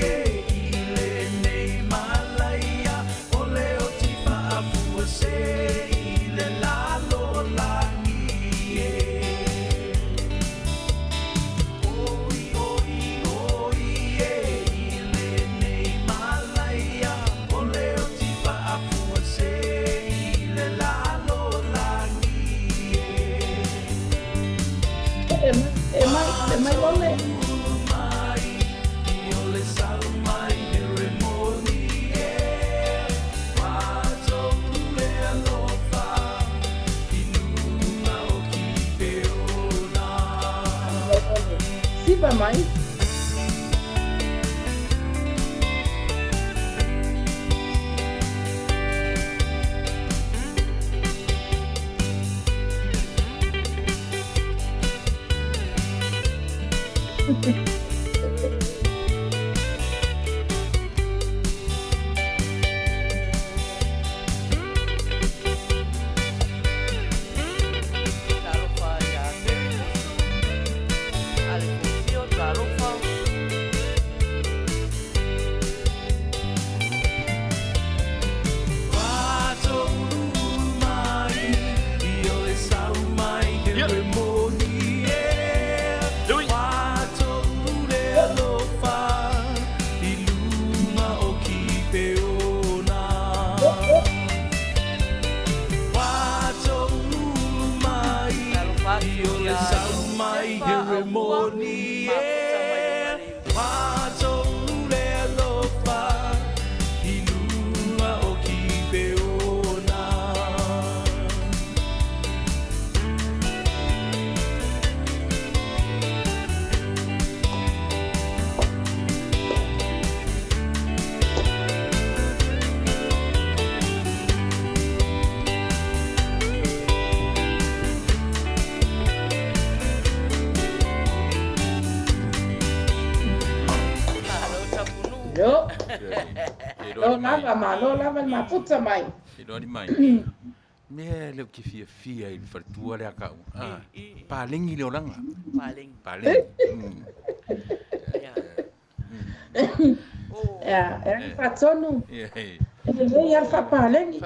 em. fai mai ole. Sipa mai. Lo lava mafuta mai. Ilo ni mai. Me le ki fia il fartua le aka. Paling ile oranga. Paling. Ya, fatonu. Ele ia fa paling.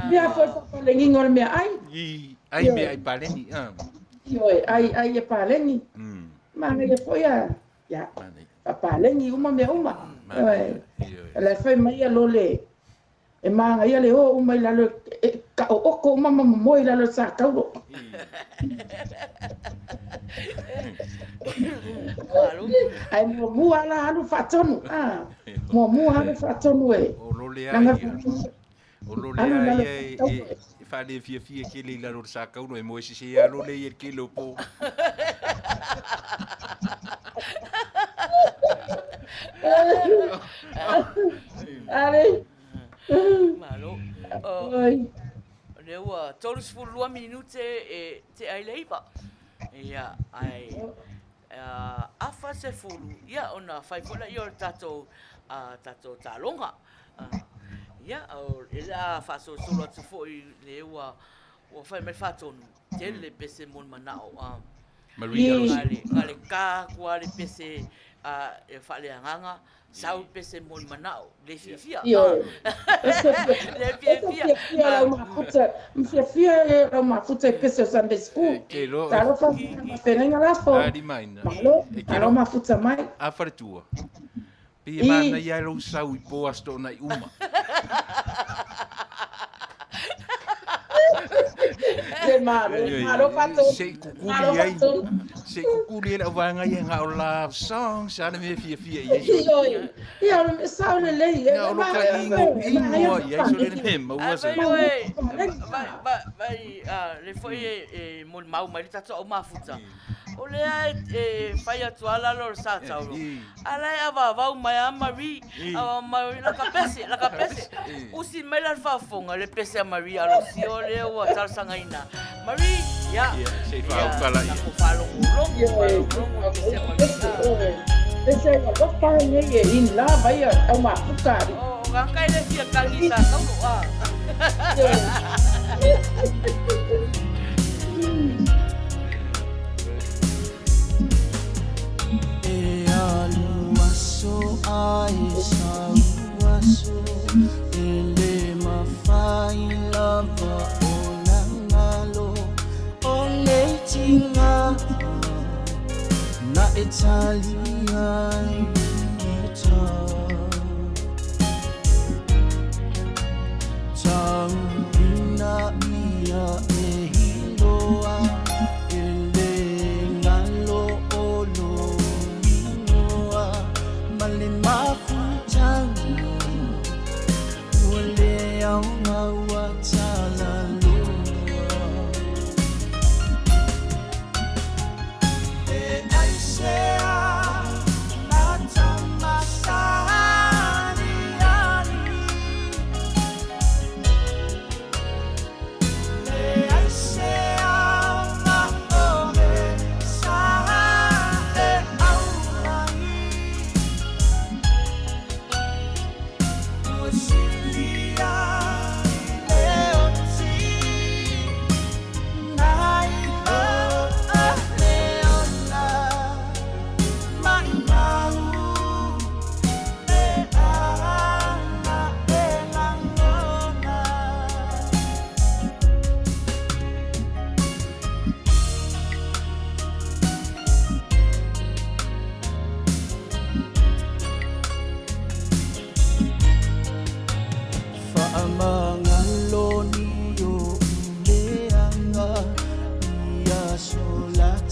Bia foi fa paling ngol me ai. Ai me ai paling. Yoi, ai e paling. Mana ia foi ya. Ya. Fa paling uma me uma. Ela foi mai lole. E manga ia le o uma ila le ka o ko mama mo ila le sa ka o. Ai mo mu ala alu fatonu. Mo mu ala fatonu e. O lole ai. O lole ai e fa le fia ke le ila le sa ka o e mo se ia lole e ke lo po. Ale. Malo. Lewa, todos fulua minute te ai leiva. Ia, ai. Afa se fulu. Ia, ona fai fola i o tato talonga. Ia, o ela faso solo atu foi lewa. O fai me fatonu. Tele pese mon manao. Maria ngale ka kwa le pese e fale nganga. Sau pese mon manao. Le fia. Yo. Le fia. Mfia mafuta pese Sunday school. Talo fa fenenga la fo. Di Maina. Talo mafuta mai. A fartua. Pe mana ia lo sau I po asto na uma. Malo fato. Se kukuli ai. Se kukuli la vanga ia nga o love song sa na me fia ia. Ia me sao le le. Ia lo ka ingo ia so le me ma wasa. Vai le foi mol mau mai tato o mafuta. O le fai atu ala lo sa tau. Ala ava va mai amari. Mai la kapese. Usi mai la fa fonga le pese amari alo si o le o tal sangaina. Mari, ya. Se fa kala ia. Ko falo longo pese amari. Pese o pa ne in la vai au mafuta. O gankai le fia kangi sa tau ele mafai lava onangalo onetinga na Italia ita tangina ia ehiloa ele ngalo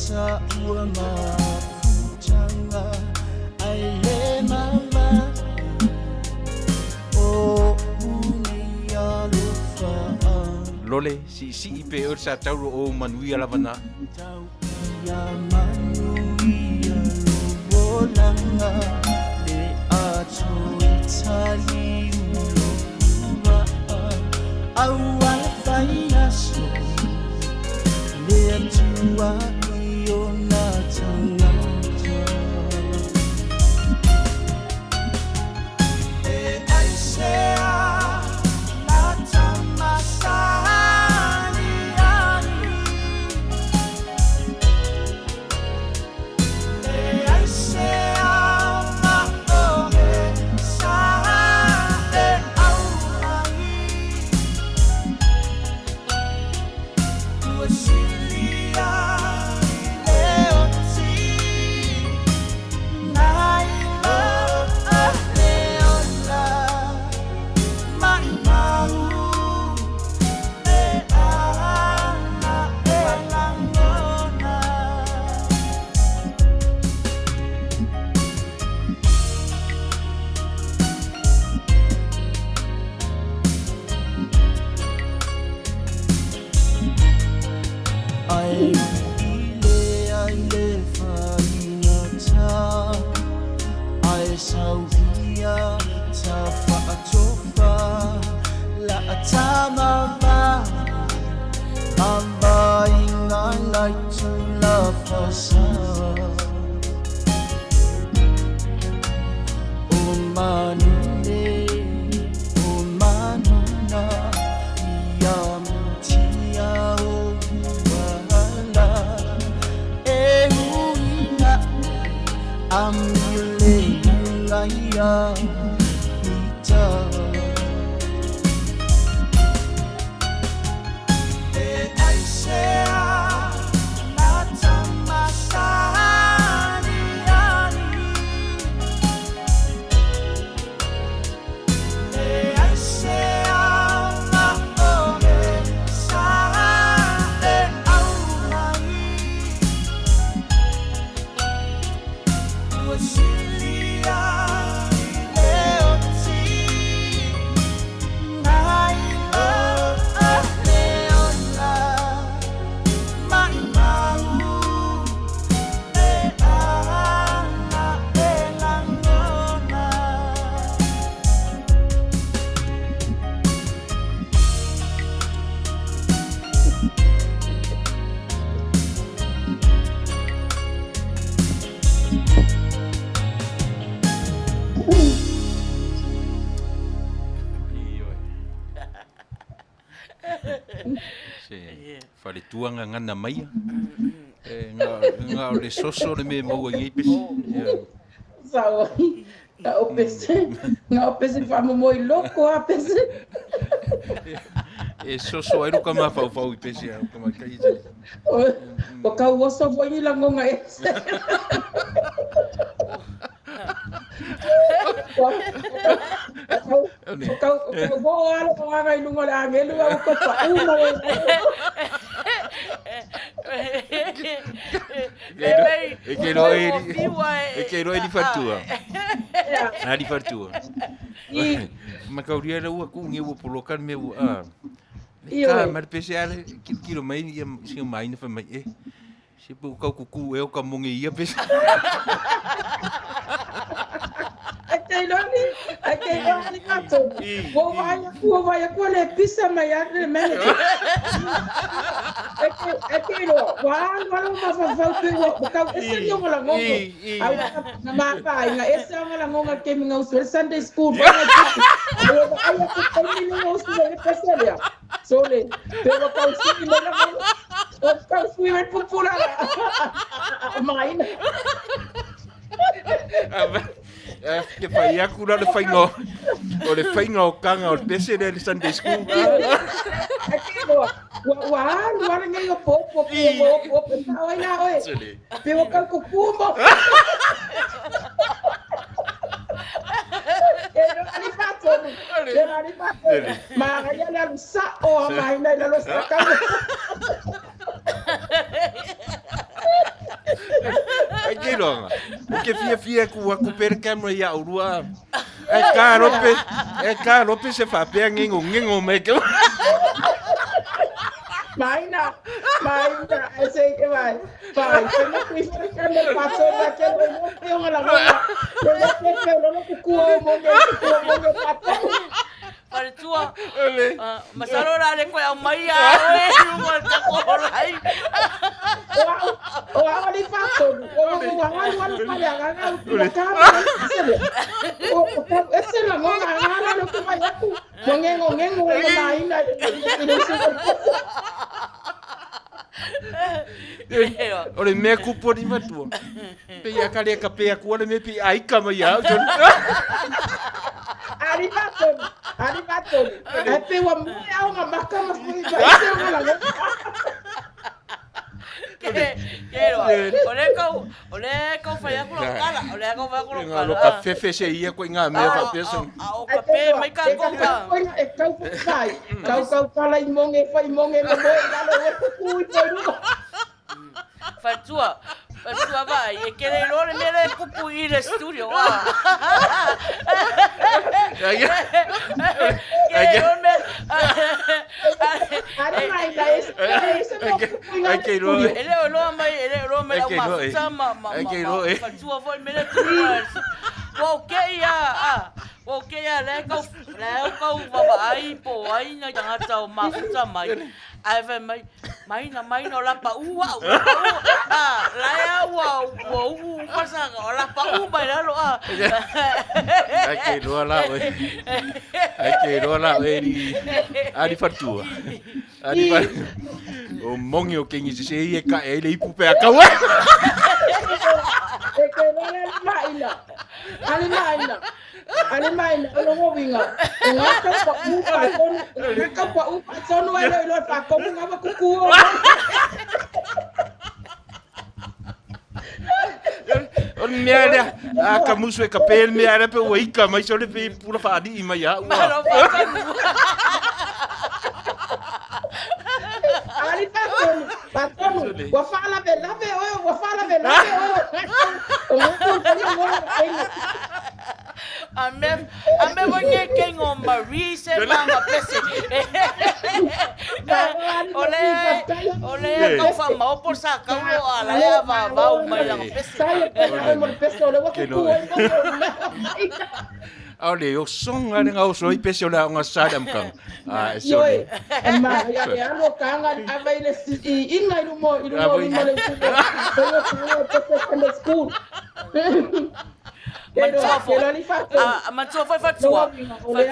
sa ua mafutanga ai le mama o uni alofa Lole, si ipe o sa tauro o Manuia lavana. tau ia Manuia lo bolanga le ato itali ulo ua au ala faia so le atua i o na tangata e ai sea na tamasani ani e ai sea ma o e sa e au ai tua silia leoti nai lo a leona mai mau e ana e langona ai le whainata ai sauhia ta whaatofa la atamava Ambai ngai tu la fasa o manune o manuna ia mutia o wala e huina amile ngai a ita e ai sea na tamasani ani e ai sea ma o me sa e au mai tua silia leoti nai lo a leona mai mau e ana e langona Se whare tuanga ngana mai. Ngā o le soso le me maua i epes. Sawa. Nga opese whamomoi loko a pese. E soso ai ruka mā whau i pese au ka mai kai tani. O kau oso foi la ngonga ese. O kau bo ala o anga i lunga le angelu au ko pa uma e. E ke roi di fatua. Na di fatua. Ma kauria la ua ku nge ua polokan me ua. Ka mar pese ale kilo mai ia si Maina fa mai e. Se pu kau kuku e o ka monge ia pese. Akei loni kato. Wo vai ko le pisa mai ate mene. Akei lo, wa ma fa pe wo ka ese yo la ngongo. Ai na ma pa nga ese nga ngonga ke mi ngau Sunday school. Ai ko ni ngau le pesa le. So le, pero ka si le la ngonga. O ka si me popular. Maina. Ke fai aku la le fai ngo. O le fai ngo kanga o pese le Sunday school. Aquilo, wa ngai o popo ai na oi. Pero ka ko pumo. Pero ali pato. Ma ya la sa o mai na lo sa ka. longa. O ke fia ku aku per camera ya urua. E karope se fa pe ngingo me ke. Maina, I say, vai, quando qui fuori cambia il passo, perché io la voglio, non cucuo, monge pato. Para tua, masarora le koe au mai a oe, runga ta korai. O hawa ni pato, o hawa ni pale, ese la monga, no kuma yaku, mongengo, Maina, Ore me kupo ni matua. Pe ya kale ka pe ku ore me pi ai kama ya. Arigato. Ape wa mui au nga makama fui ba ise nga la. Ole kau fai aku lokala, ole kau fai aku lokala. Lo ka fefe se ia ko nga me fa pesa. O ka pe mai ka ko ka. Kau kala imonge fai imonge na mo na lo ku ku. Fatua vai, e kere lore mere kupu i le studio wa. Kere lore me. Ari mai da ese ele lo mai la mafuta ma. Fatua foi mere tu. Wo ke ya le kau vai po ai na janga tau mafuta mai. Ai vai mai no la pa ua. La ya wa pasa la pa mai la lo a. Ai ke rola we ni. Ari fatua. O mongi o kengi se ia ka ele ipu pe aka wa. E ke Ale Maina, ono mo winga. Nga ka pa upa sono ele lo pa ko nga ba kuku. On merda, a kamusu e kapel merda pe o ika mai so le pe pura fadi mai ya. Ali patrão, wa fala velave o. Ame wange kengo Marise mama pese. Ole kau fa mau por sa kau ala ya va mai lang pese. Ole o songa nga o so i pese ola nga sadam kang. Ah, so. Ma ya ano kanga availe inga ilumo le school. Mantua foi fatua. Ole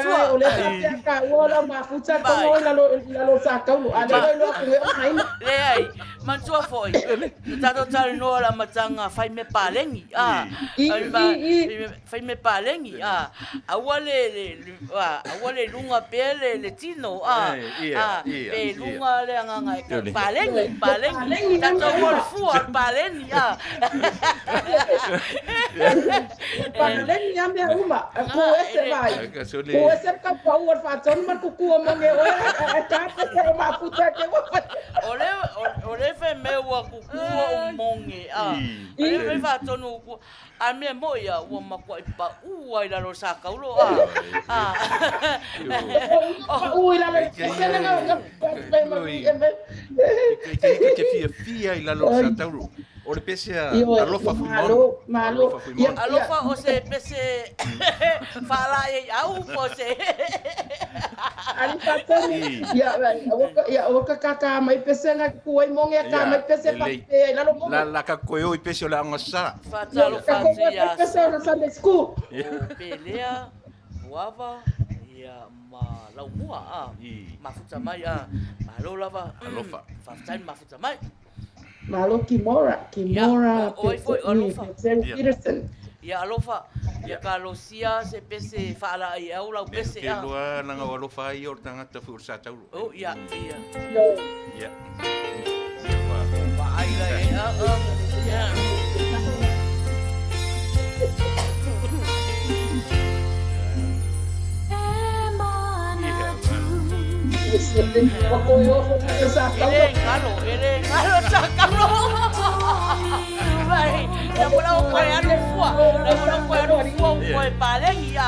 ka wala mafuta ko la lo saka lo ale lo Maina. Le ai, mantua foi. Tato tal no la matanga fai me palengi. Fai me palengi. Awale lunga pele le tino. Pe lunga le nganga palengi. Tato mol fu palengi. Palengi ambe uma. Ko ese vai. Ko ese ka power faton mar ku monge o ta ko mafuta ke Ole fe meua kukua monge ole fe fatonu ku ame moia o makwa ipa ua ila lo saka ulo Uila le ke fia ila lo saka ulo. O le pese alofa fumon. Malo. Alofa o se pese fala e au ko se. Ali patoni. Ya o kaka mai pese nga kuai monge ka mai pese pa la lo monge. La ka koyo i pese la ngasa. Fatalo fatia. Pese na Sunday school. Pelea wava ya malau mua mafuta mai malo lava alofa. Fatai mafuta mai. Malo Kimora. Oi foi alofa. Peterson. Ya alofa. Ya kalosia se pese fala ai au lau pese Ke loa nanga alofa i o tanga ta fu sa tau. Oh ya. Ya. Ba ai la ya. Ele ngalo sakalo. Vai. na mula o koe anu fua. Na mula o koe anu fua o koe palengi ia.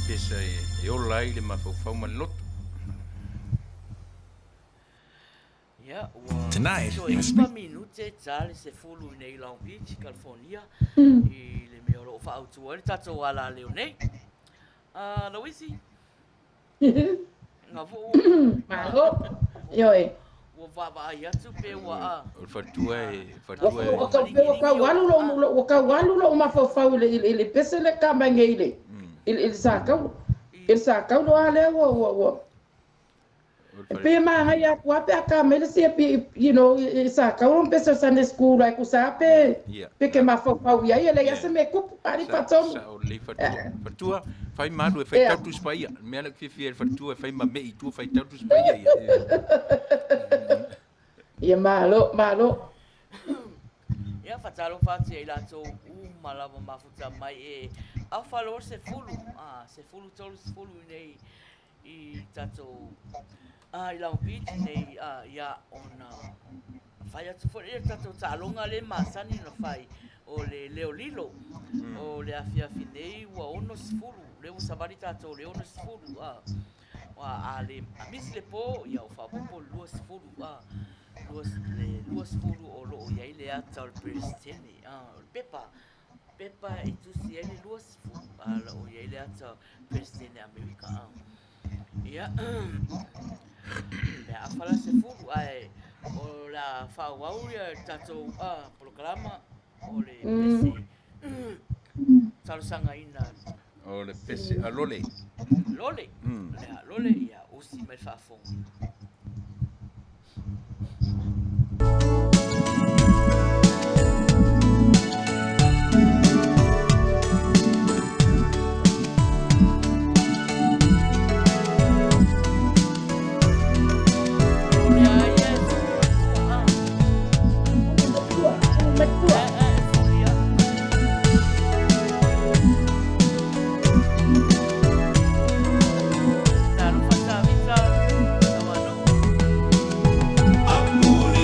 Pesa e ola ai le mafau ma loto. Tonight, so in e a ipa minute tale se fulu nei Long Beach, California. I le mea lo whaautua le tatou ala leo nei. Laueezy, ngā vo Malo. Yoi. ua wawai atu pe ua a. O fatua Waka walu lo mafafau ile pese le kama ngeile. Il sakau. Il sakau lo ale wo. Pe ma hai aku ape aka mele se pe sakau pese Sunday school ai ku sape. Pe ke mafafau ia ele ya se me kupu ari patom. sa o le fatua fai malu e fai tatu spaia me ala fifi e fatua fai ma mei tu fai tatu spaia Ia malo. Ia whataro whati e lato malawa mafuta mai e au whalo se fulu tolu se fulu nei I tato I Long Beach nei ia ona whai atu fo e tato talonga le masani na whai o le leo lilo o le afiafi nei ua ono se fulu leo savari tato le ono se fulu a le amisi le po ia o whapopo lua se fulu luas fulu o loo iai le ata o le presitene pepa I tusi ai le luas fulu a loo iai le ata o presitene Amerika ia le afala se fulu ai o la whauau ia tatou polokalama o le pese talosanga ina o le pese a lole lole ia usi mai whaafonga Amore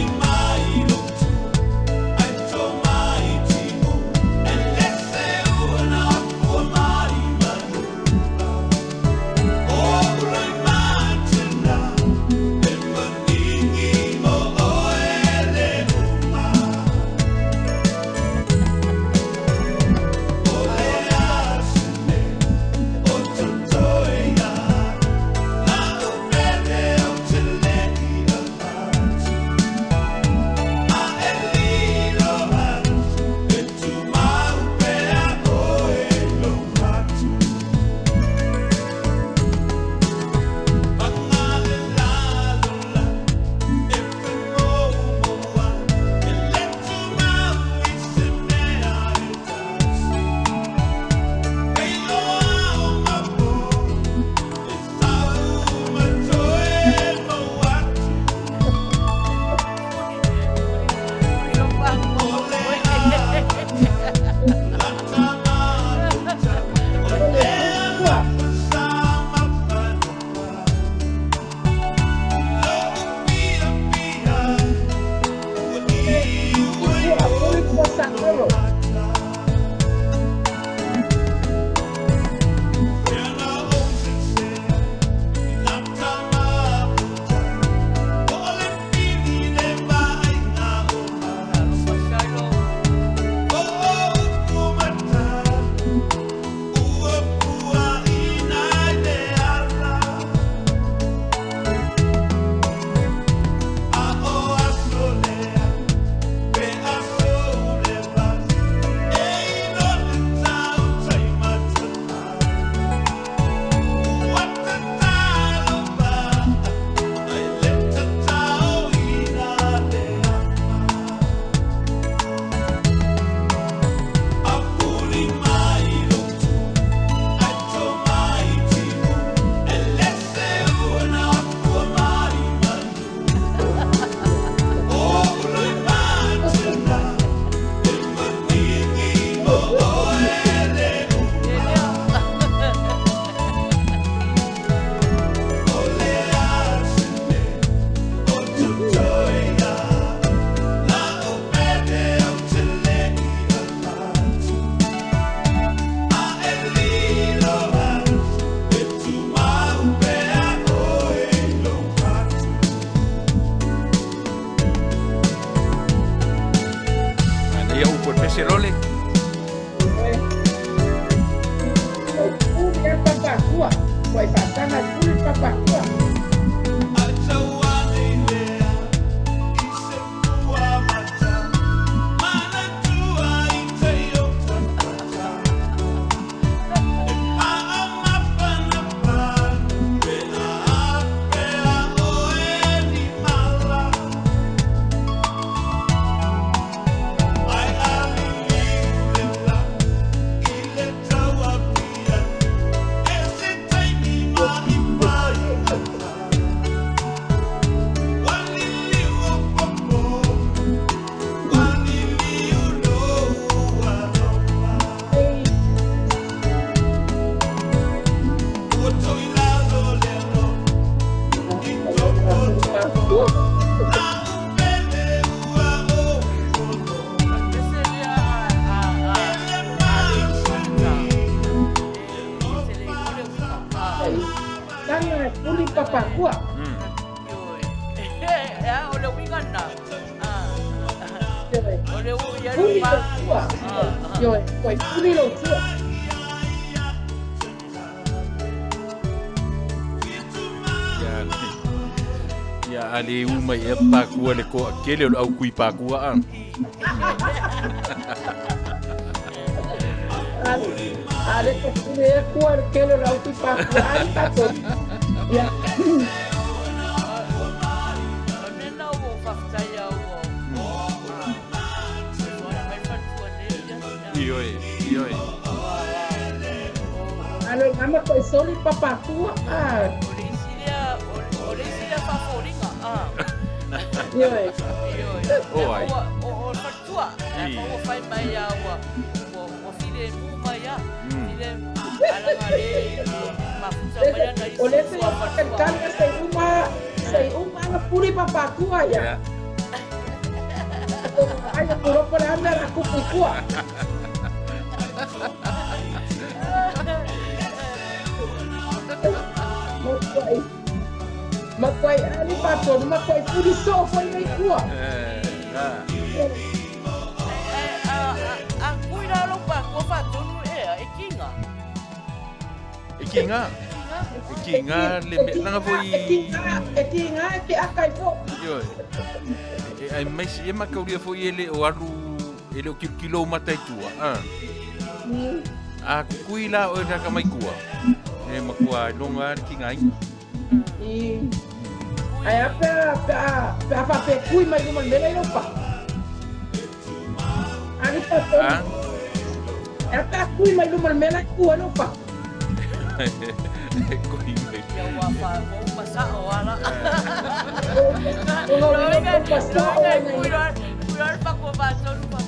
tua. Koe whatanga puli papakua. Puli papakua. Ole wingana. Ole uia Puli pa. papakua. Yo, koe puli lo tua. Ya ale uma e pakua le ko akele o au kui pakua an. Ale ko puli e kua ke lo au tu papakua. Ai tato. Ya. Nena o whaftai au o. Mai whatua nei. Ioi. Ale ngama koe soli papakua. Ole isi lea whaforinga. Yo. Oh, ai. O whatua. O whai mai au o while mu mai a. While alanga re. Mafuta mai ana isi. Ole se yo pakatanga sei uma na puli papakua ya. Ai puro para andar a kupukua. Makwai ali pato, makwai puli so foi mai kua. A kuira lo pa ko whatonu e kinga. Kinga le nanga foi. E kinga ke akai fo. Yo. Ai mais e makauria foi ele o aru ele o kilo matai tua. A kuila o na kamai kua. E makua longa kinga. Ai apa pe kui mai uma mele no pa. Ani pato. Apa kui mai uma mele kua no pa. Kui mai. Ya wa fa o masa o ala. Loinga kuira pa ko whatonu pa.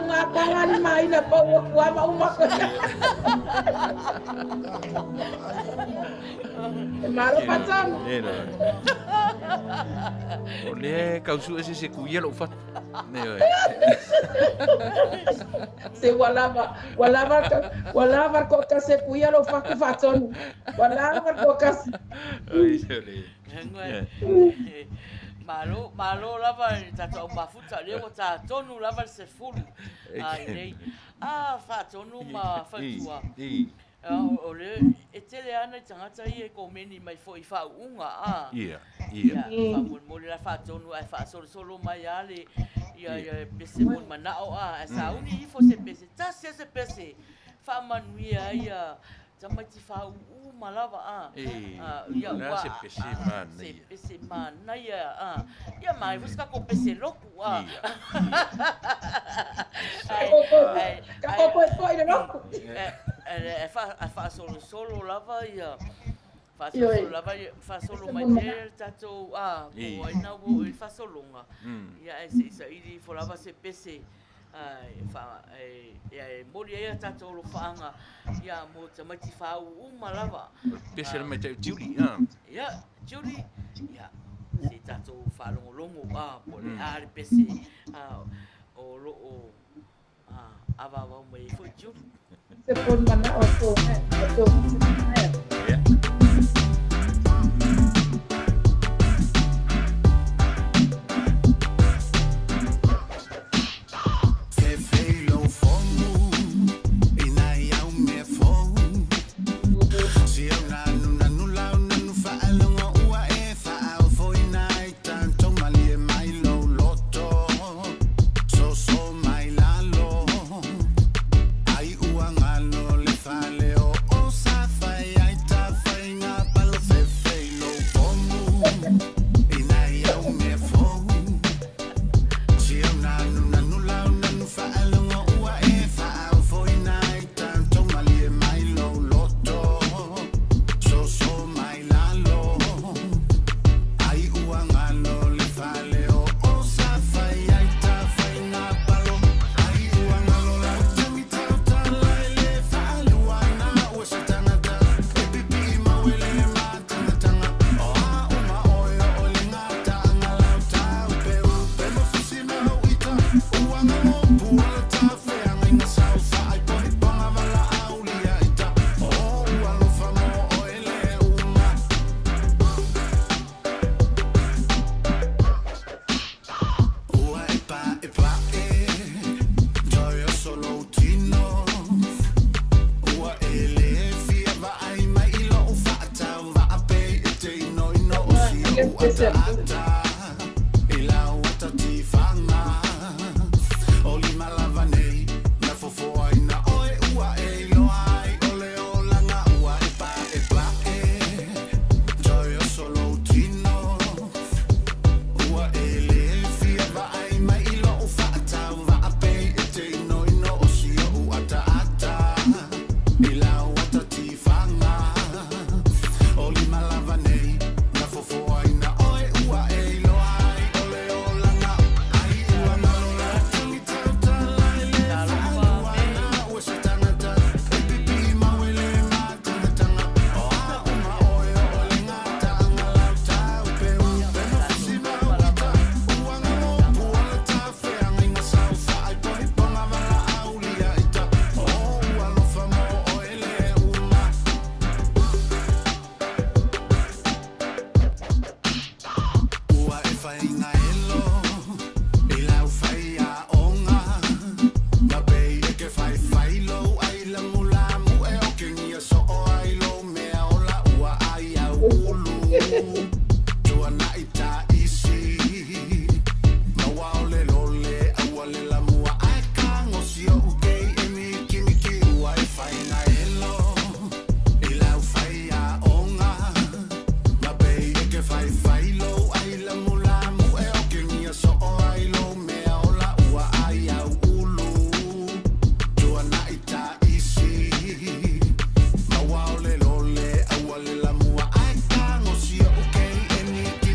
Nga pangali Maina pa wa maumaka. Maro patam. Ole kausu ese se kuia lo fat. Se walava ko ka se kuia lo faku faton. Walava ko ka. Ai sele. Malo lava tato mafuta leo tonu lava se fulu. Ai nei. Fatonu ma fatua. Ole etele ana tangata I ko meni mai foi fa unga Ia. Fa mo la fatonu ai fa solo mai ale ia pese mo manao sa uni fo se pese tas se pese fa Manuia ia tamati fa malava ia na se pese man. Se pese man ia mai busca ko pese loku Kako foi de loku. Fa solo lava ia fa solo mai ter tato ko ai na wo fa solonga ia se ili fo lava se pese fa mori ia tato lo fanga ia mo tamati fa malava Pese mai te Julie ia Julie ia se tato fa longo po le ar pese o lo ava mai foi Julie Se pon mana auto. ata ila wata tifanga oli malava nei na fofo ina oe ua e loai ole olanga ua e pa joy solo tino ua e le fia va ai mai ilo o fata va a pe e te ino o sio ua ata ila wata tifanga oli malava nei na fofo ina oe ua e loai ole olanga ai ua malola tini tauta lai le whaaluana ua se tangata e pipi mawele ngā tangatanga o a uma oe ole ngā taanga lau tau pe upe no fisi mawita uanga mopu ole ta wheanga inga sau whaai poi ponga wala aulia ita o ua lofa mo oe le uma ua e whainga elo i lau whaia onga ma pei e ke whailo ai la mulamu e o ke ngia so o ailo mea ola ua ai au ulu tua na i ta isi ma waole lole aua le la mua ai ka ngosi o ukei e miki ua e whainga elo i lau whaia onga ma pei e ke whailo ai la mulamu e o ke ngia so o ailo mea ola ua ai au ulu tua na i ta isi ma waole lole aua le la mua ai ka ngosi o ukei e miki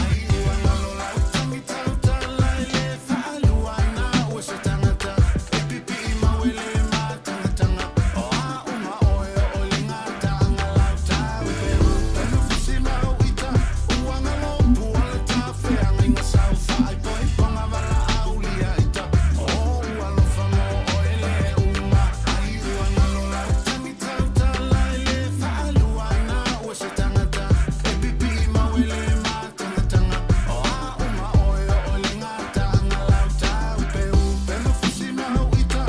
ai ua ngalola utangi tauta lai le whaaluana ua se tangata e pipi I mawele mā tangatanga o a uma oe ole ngā taanga lau tau pe upe no fisi mau ita ua ngalopu ole ta wheanga inga sau whaai poi ponga wala aulia ita o ua lofa mo oe le uma ai ua ngalola utangi tauta lai le whaaluana ua se tangata e pipi I mawele mā tangatanga o a uma oe ole ngā taanga lau tau pe upe no fisi mau ita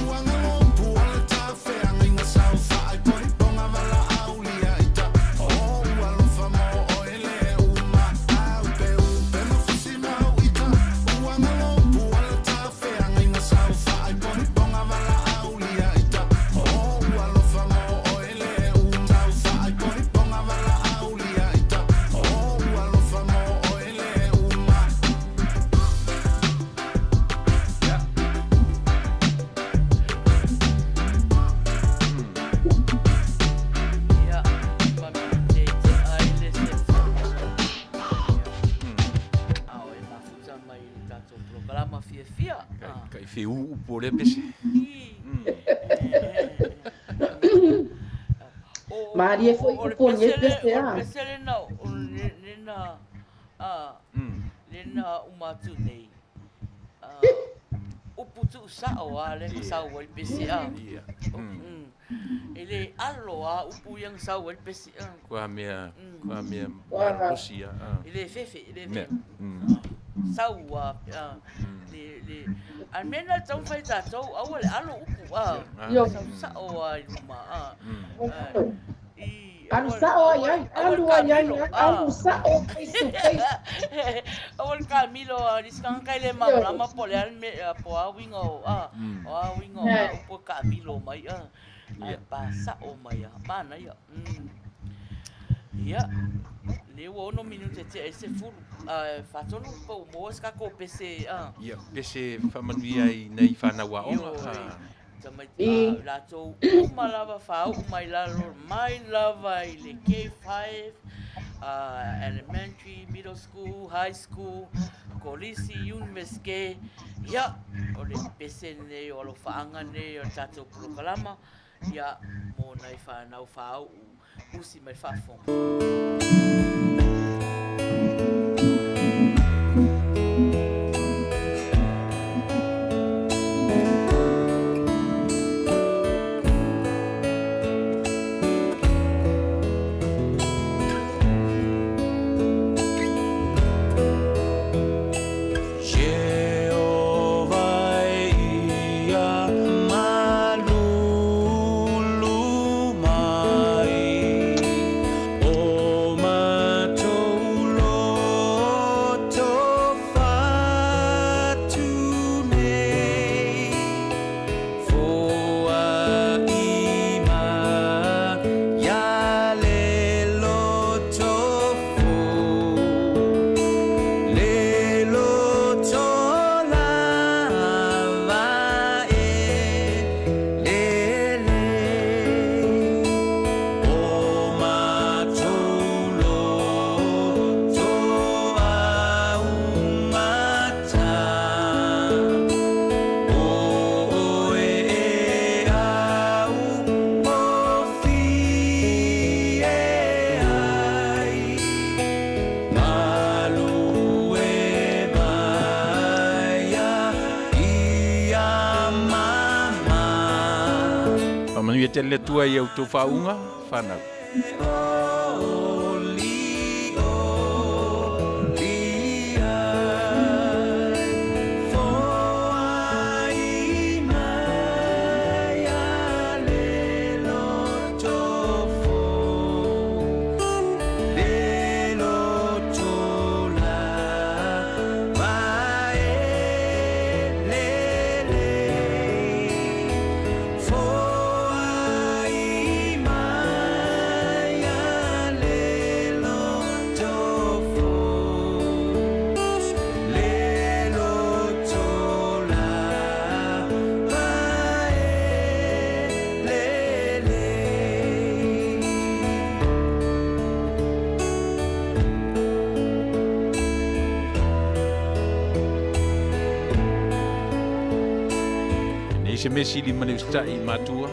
ua ngalopu ole ta wheanga inga sau whaai poi ponga wala aulia ita o ua lofa mo oe le uma au pe upe no fisi mau ita ua ngalopu ole ta wheanga inga sau whaai poi ponga wala aulia ita o ua lofa mo oe le uma au whaai poi ponga wala aulia ita o ua lofa mo oe le uma Ia, mami te ai le se Au e mafuta mai i tātou programa fia. Kai wheu upo le pese. Maria foi upo nye pese a. O pese lena umatu nei. Upu tu sao a le sao wal pese a. Ia. Ele alo a upu yang sao wal pese a. Kua mea marosia. Ele fefe, ele Mea. fefe. Saua le almena tau fai tātou au le alo upu sao ai uma Alu sao ai, alu sao ai Awal Camilo diskan kai le mama pole al me po awingo upu Camilo mai ai pa sao mai mana ya ya le wono minute te ese furu fatonu po mo ska ko pese Ia, pese whamanuia I nei whanaua onga. Tamai la to malava fa mai lalo mai lava I le K5 elementary, middle school, high school, kolisi, universike ya o le pese nei o lo faanga nei o tato prokalama ya mo nai whanau whau usi mai whafong. Malulu mai o Manuia te le tua i au tō whaunga, whanau. Se me sili mane ustai matua.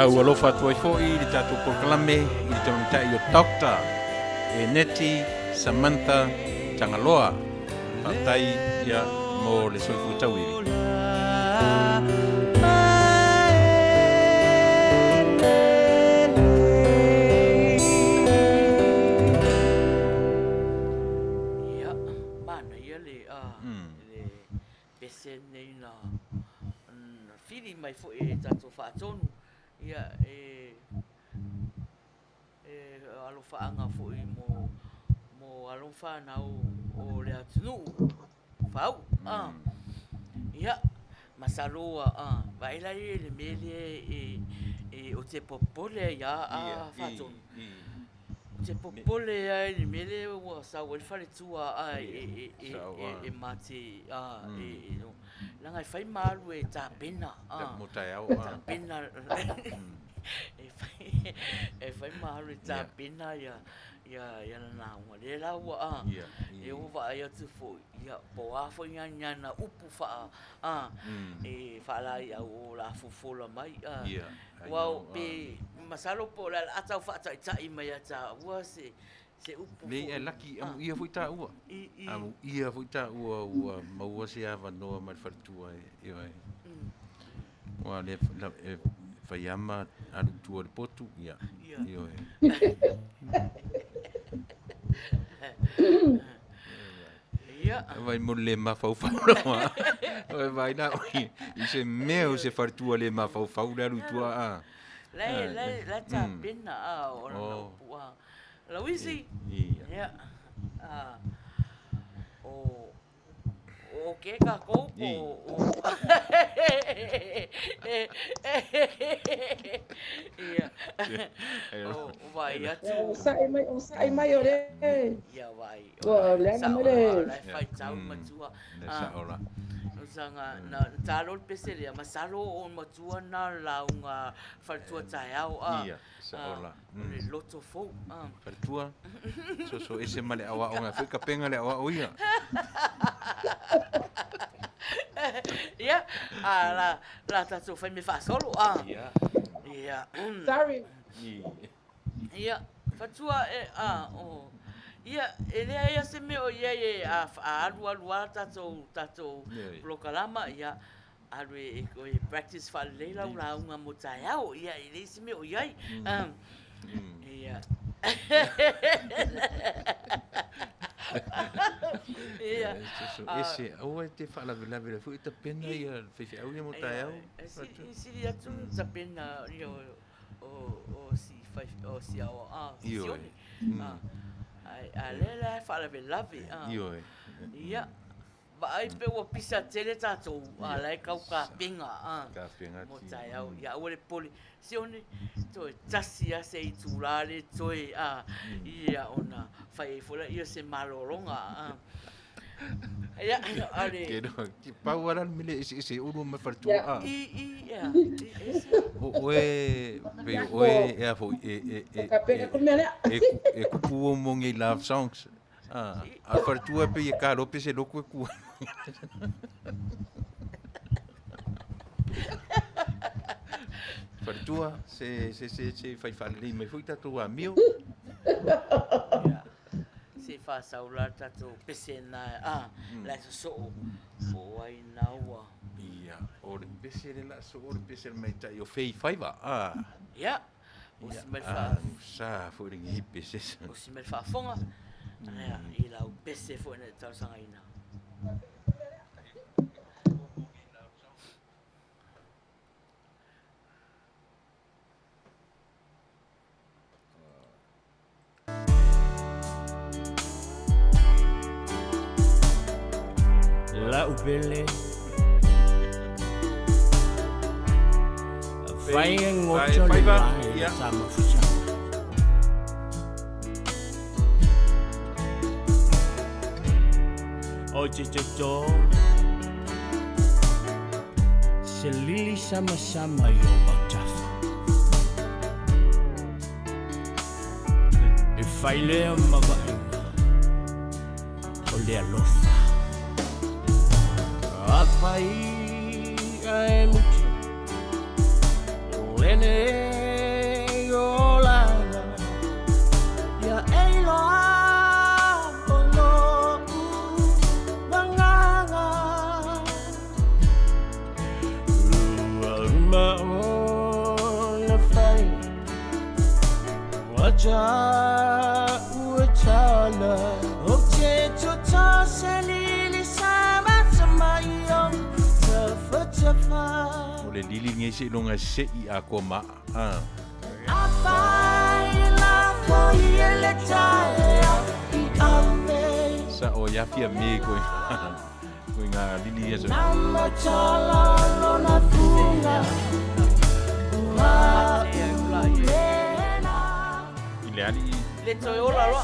Ua lofa atu ai fo'i i tātou Polokalame i te mamitai o Doctor e Neti Samantha Tangaloa whatai ia mo le soifu tauiri. Ia, mana ia le pese nei na whiri mai fo'i e tātou whaatonu. Ia alofaanga fo'i mo alofana o le atunu fau ia masaloa vaila le mele o te popole ia fatonu te popole ia le mele o sa o fale tua e mate langa fai malu e tapena tapena e fai malu e tapena ia na uma le la wa e o va ia tu fo ia po a fo nya na upu fa e fa la ia o la fofola mai wa pe masalo po la ata fa ta mai ata wa se upu nei e laki am ia fuita ua am ia fuita ua maua se ava no mal fartua e wa le faiama anu tua le potu ia io ia vai mo le mafau fau vai na i se meu se fartua le mafau fau le anu tua la ta pena o no pua Laueezy ia o ke ka ko ia o vai atu Usai mai ore. ia vai Wa le na mere. la fai tau matua sa ora sanga na talo pesele masalo o matua na launga fartua taiao sa ora le loto fo fartua so ese male awa onga foi kapenga le awa oia ia la tatu fai me fa solo ia Sorry. ia fatua ia ele ia se me o ia a alu tatu Polokalama ia Aru practice fa le la unga mo tai au ia I le si me o iai. Ia. Ia. Ese au te fala vela vela fu ta pena ia fe au ia mo tai au. Si dia tu ta pena o si fai o si au si oni. A le fala vela vela. Io. Ia. Ba ai pe o pisa tele tatou a lai kau ka pinga Ka penga mo ti. tai au ia o le poli si oni to tasi a se itulale toi ia ona fai fola ia se maloronga ia ale Ke no ki pauara mele ese uru me fartua. ia Oe oe e fo Ka pena ko mele. e kupu mo ngi love songs. A fartua pe e ka lope se loko ku. Fartua se fai fali me foi tatu a mio. se fa saula tatou pesena la so o ai naua Ia, o le pese le la so o le pese mai tai o fei faiva. ia o se mai fa Sa fo ringi pese. o se mai fa fonga ia I la o pese fo na tau sanga ina La upele Fai ngocho le mai sama fusa Oje jojo Selili sama-sama yo batafa E fai lea mawainga O lea lofa Apai ai mucho Lene yolana Ya eiloa Ono Wanganga Uaruma ona fai Waja uetala Okche chota selili sama O le lili ngai se longa se I a ko ma. Sa o ya fia me ko. Ko nga lili eso. Ile ali. le toi ora loa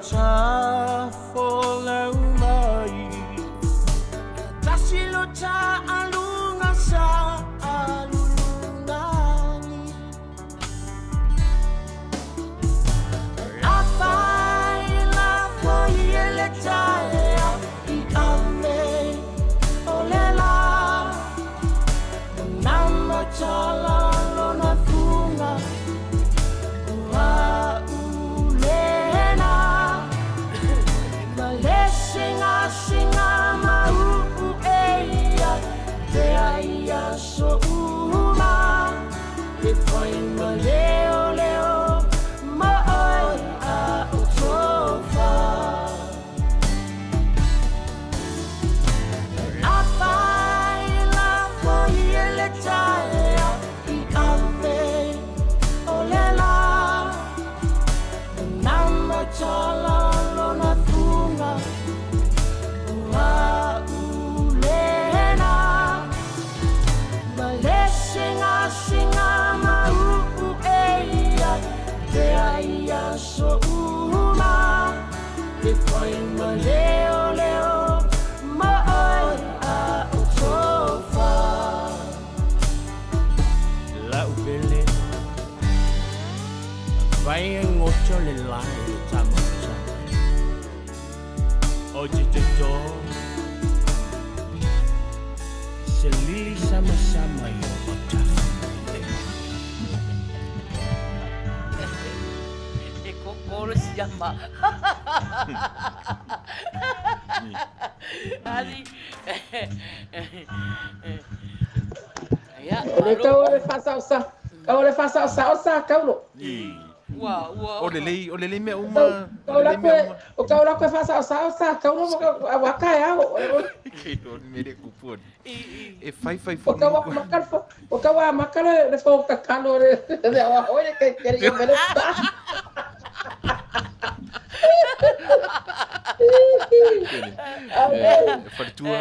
ta fola mai tasilo ta alunga sa alunani afai la foi ele tae I ame olela nama chala lona funga wa ulena maleshinga singa mau eia te aia so uma e foi maleo leo mai a utofa afai la foi ele tae I ame olela nama chala lona funga wa ulena maleshinga singa mau eia te aia so uma e foi maleo leo mai a utofa la ubele vai ngocho le lai le tamocha oji te to se lili sama sama yo ota E kokoro si llama. Ali. Ya, Ole kau ole fasa osa kaulo. Wa. O le lei me uma. Kau la koe fasa osa kaulo mo waka ya. Ke no me le kupon. E fai O kau makalo le fo ka kalo le wa oye ke yo mele. Fartua.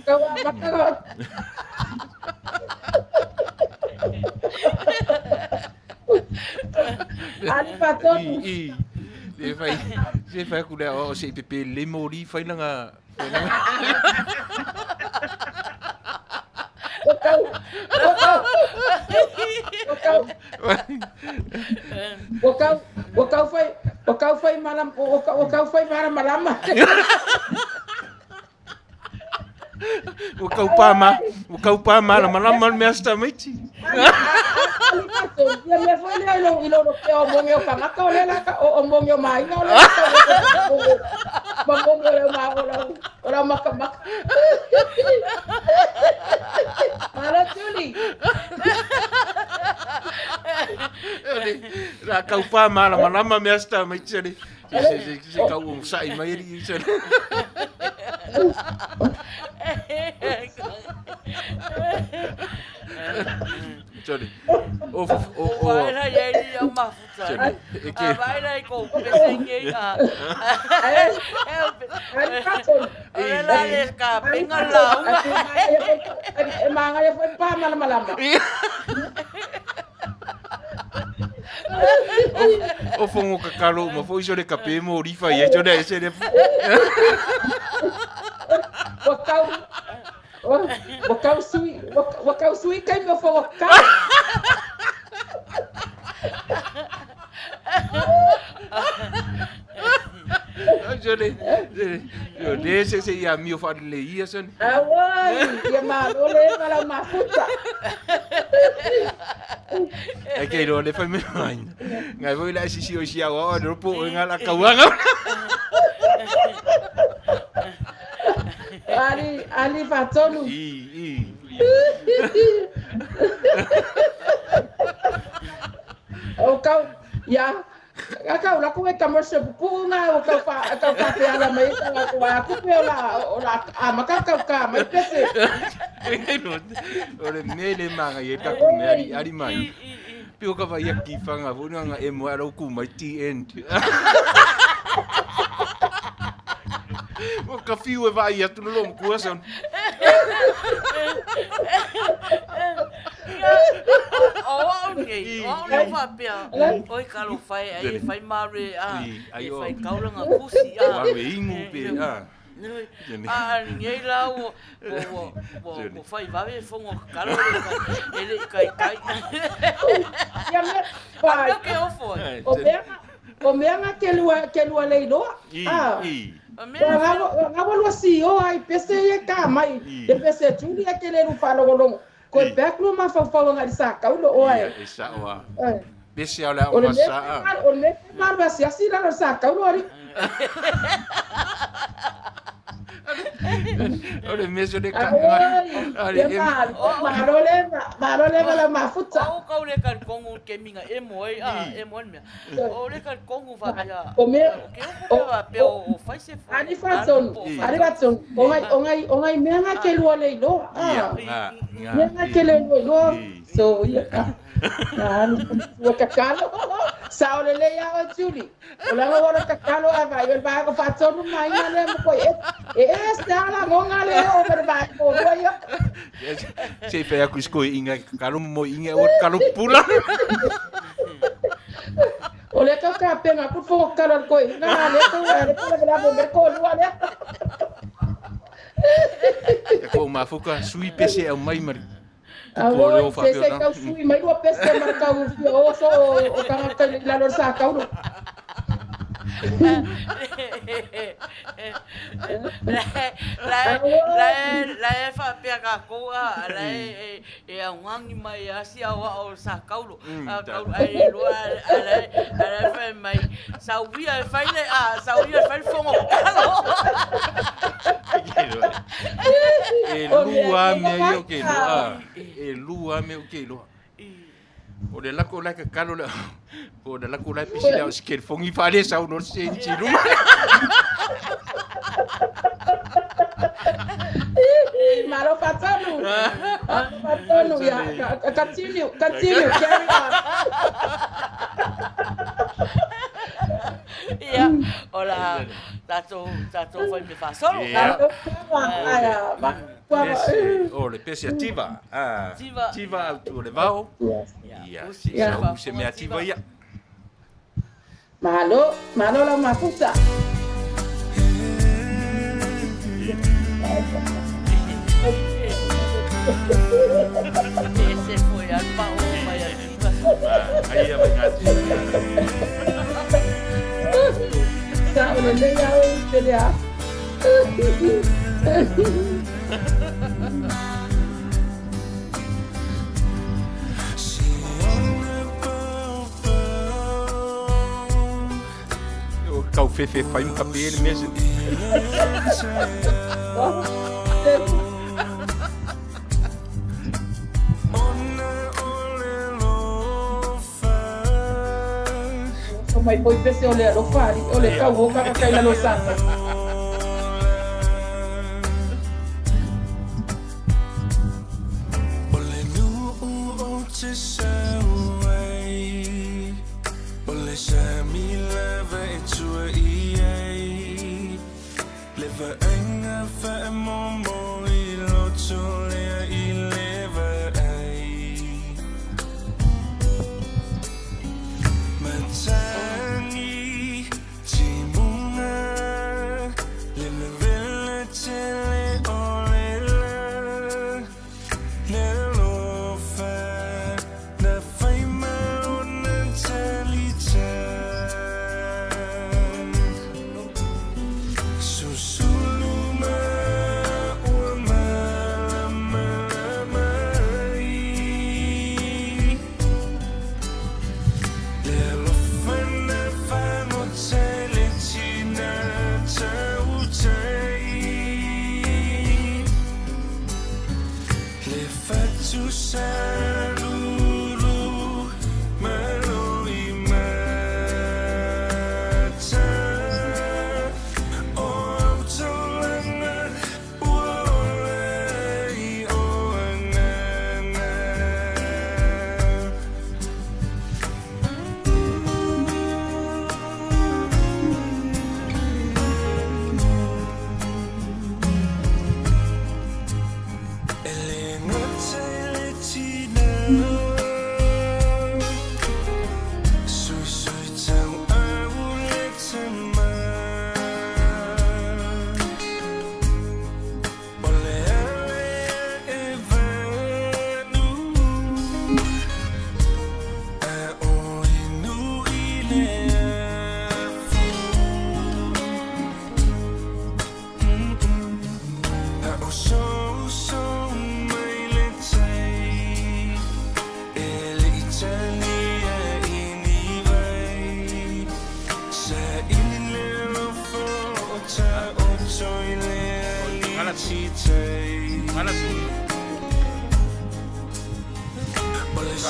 Kau makalo. Ali paton. Se fai ku le o se pepe le mori fai langa. O kau fai malam malama. O kau pa malama me asta miti. Ya me foi le ilo ke o mongeo kamaka ole la o mongeo Maina ole. Mongeo le ora maka. Para tuli. Ra kau pa malama me asta miti ni. Se kau sai mai ri se. Sorry. Vai na ye ya mafuta. Vai na ko pesengi a. Ela le ka penga la. Manga ya foi pa malama. O fongo kakalo ma foi so le kape mo rifa ye so de se de. Wakau sui kai me fo wakau. Yo de se ya mi fa le ia son. Awai, ya malo le mala mafuta. E ke ro le fa me mai. Ngai voi la si o si awa o po ngala kawanga. Ali fatonu. O kau ya kau la koe commercial punga o kau pa pe ala mai ta wa ku pe ola maka kau ka mai pese. Ore mele manga ye ka ku me ari mai. Pio ka vai aki fanga vunanga e mo ara ku mai TN. O ka fiu e vai atu no longo kuasan. Oh, ai. O le fa pia. Oi kalo fai ai fai mare ai fai kaulanga kusi Wawe ingu pe ninguém lá o fai vai fongo kalo ele kai. Vai. Que eu foi. O meanga ke lua leilo. Ngabo lo si o ai pese e ka mai. De pese tuli e ke le lu falo golong. Ko beklo ma fa ngali sa ka ulo o ai. Isa wa. Pese ala o masa. O le mar ba si asira lo sa ka ulo ari. Ole meso de ka. Marole la mafuta. O ka le kan kongu ke minga e moi me. O le kan kongu va ya. O me o va pe o fai se fa. Ani fatson. O ngai menga ke lu leilo. Menga ke leilo. So ya ka. O kakalo. Sao le ya o Julie. O la ngora kakalo ava yo ba ko fatson mai ngale mo ko esta la monga le o berba ko yo. Se fe aku skoi inga kalo mo inga o kalo pula. O le ka pena ku fo kalo ko na le ko la bo ko lu ale. Ko ma fuka sui pese au mai mari. Agora se ka sui mai do pese marca o so o ka la lo sa ka uno. La fa pia ka ko la e angi mai asi awa o sa kaulo ai lo ala fa mai sauia fa le sauia fa fongo kalo e lua me yo ke lo e lua me o ke lo o de la ko la ka kalo le o de la ko la pisi la sker fongi fa le sa no senti lu Malo patano ya continue carry on. Ya hola tato foi me fa solo le pesi ativa ativa tu le vao ya se me ativa ya malo la mafuta ese foi al pau vai ativa aí a vengati sa le ya o telea o kau fefe fai um cabelo mesmo mai poi pese o le alo fari o le kau o ka kai la lo santa Ole nu o te sawai Ole shami leve tu ai Leve enga fa momo I lo tole I leve ai Matani timunga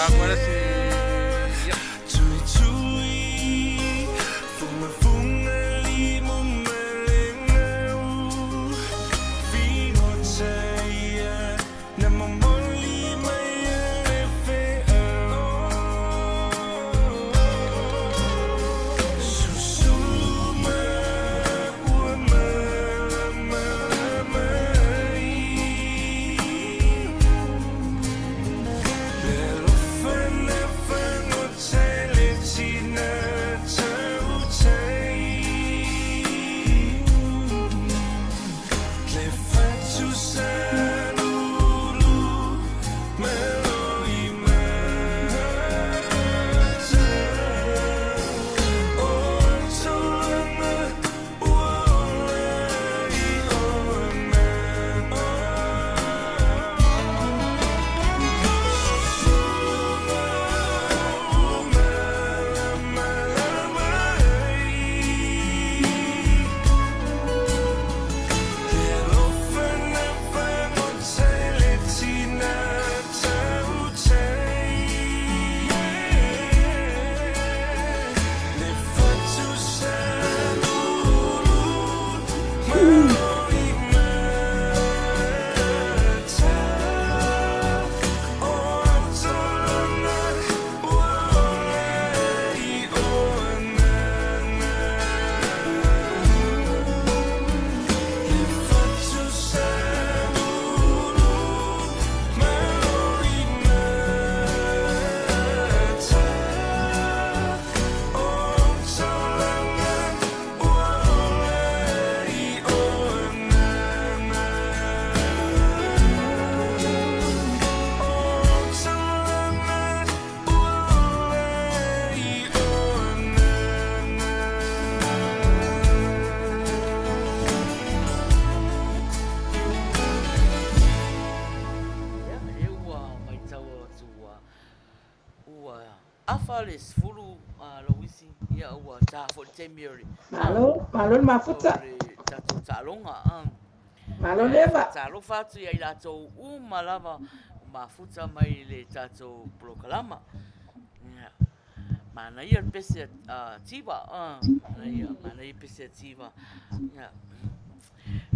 Agora sim. Afales fulu Laueezy ia ua ta fo temiri. Malo mafuta. Ole tato talonga Malo leva. talo fatu ia ila to malava mafuta mai le tato proklama. Ia. Mana ia pese tiba mana ia pese tiba. Ia.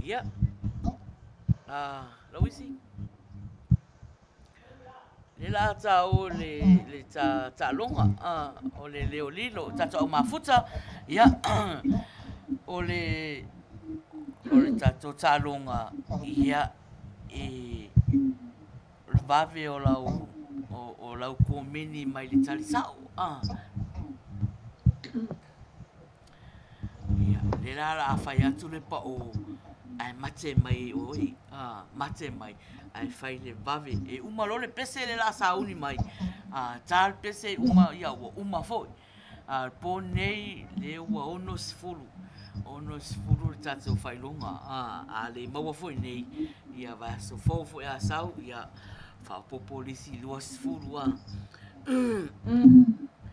Ia. Laueezy. Le la o le ta longa o le leolilo ta o mafuta ia o le ta longa ia vave o lau komini mai le talisao ia le la fai atu le pa o ai mate mai oi mate mai ai fai le vave e uma lo le pese le la sauni mai tal pese uma ia uma foi po nei le ua ono sfulu tato fai longa le maua foi nei ia va so fofo ia sau ia fa po polisi lua sfulu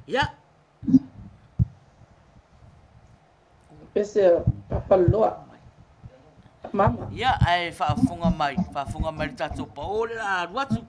ia Pese papaloa. Mama. Ia ai whaafunga mai tato pa ole la watu.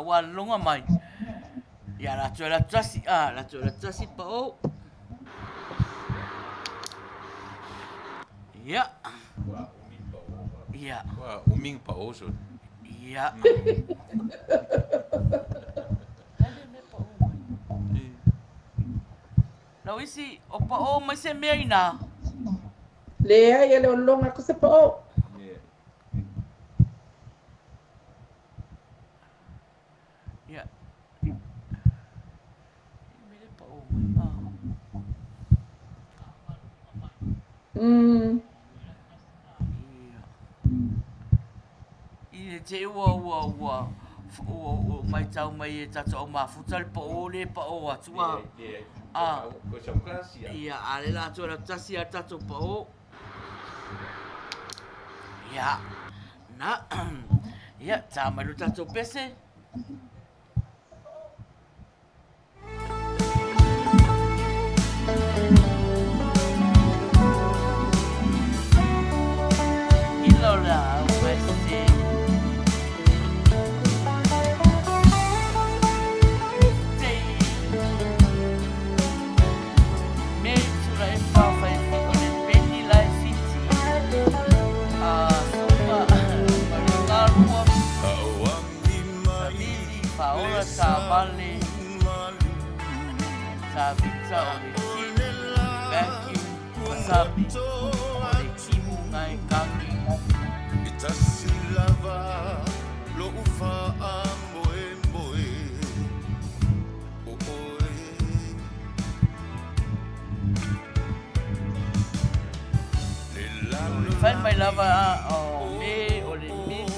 Wa longa mai. Ia la trasi pa o. Ia. Ia. Wa uming pa o so. Ia. Laueezy, o pa o mai se Maina. Lea ia le longa ko se pa o. le te ua mai tau mai e tata o mafuta le pa o le pa o atua. Ko sa klasi ya. Ia ale la tu la tasi a tata pa o. Ia na ia ta mai tata pese. Ilola wese. Vale, sabe, sabe, vacuum, wasabi, ole kimu ngai kangi. Itasilava lo ufa moe moe. Find my lover, me, ole miss.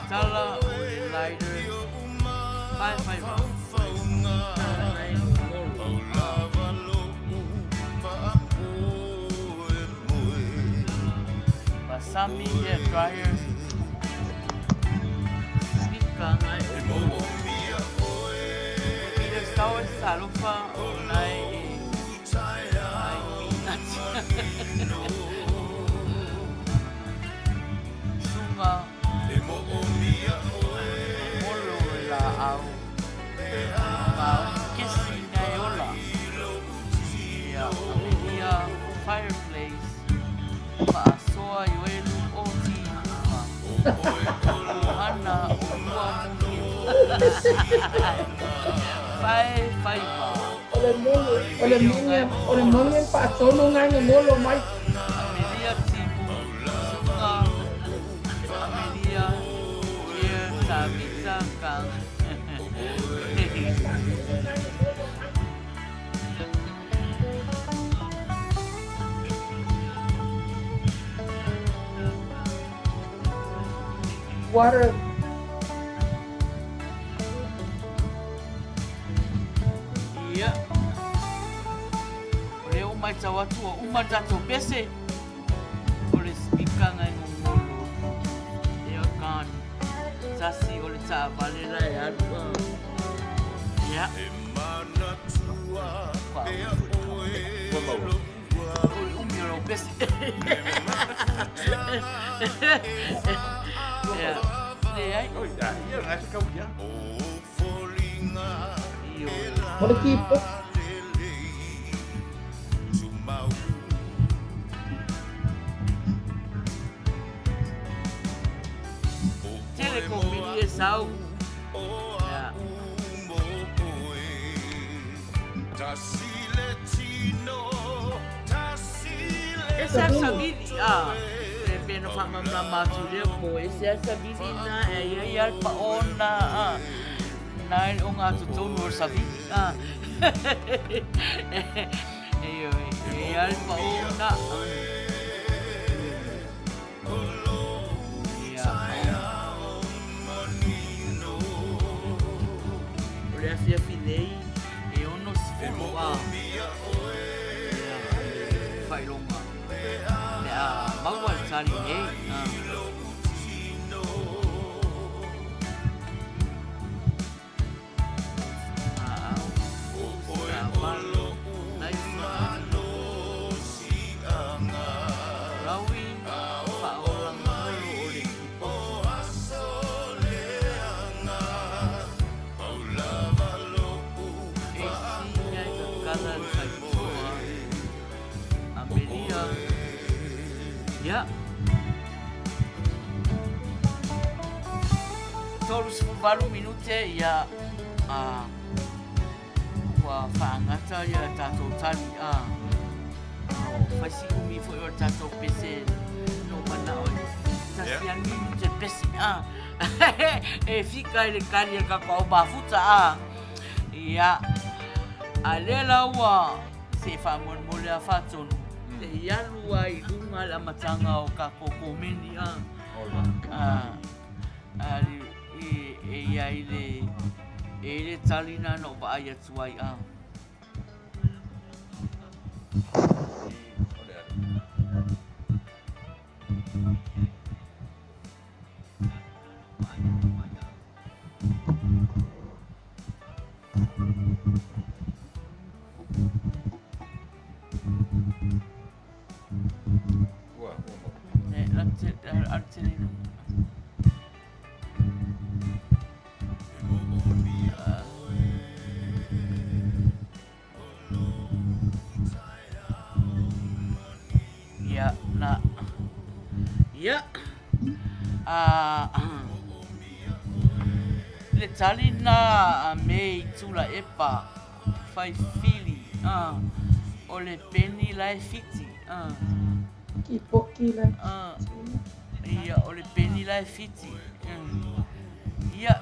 Tala, ole lighter. Five rounds. Basami hair dryer. Speaker ngai. Ida stawa salufa nai. Sunga. Molo la au. Kissing Nayola. Yeah, fireplace. Paasoa yoelu oti. Hana uwa mungin. Five. Ole mongin pa tono ngai ngolo mai. Amelia timu. Sunga. Amelia. Here, Tabitha Kang. Water. Ia. Ole o mai tau atua uma tato pese. Ole spika ngai ngolo. Ia kan. Sasi ole ta valela e alua. Ia. Ole umiro pese. Ia. Ai. Oi, ia ngai ka uia. Io. Ole kipo. Telecombini e sau. Ia. Essa sabili peno fama na matule mo essa sabili na e ia pa ona na o nga tutonu sabili e ia pa ona ia fia filei e ono se fai longa mau al sali Ya. Todos varu minute ya wa fangata ya tato tali fasi umi foi o tato pese no mana o tasian minute pese e fica ele cari ka ko bafuta ya alela wa se famon mole afatson te ialu ai lunga la matanga o ka kokomeni a. Ia ile talina no ba ia tuai a. Ya, na. Ya. Le talina me tula epa fai fili o le peni lai fiti Ki poki la. ia o le peni lai fiti ia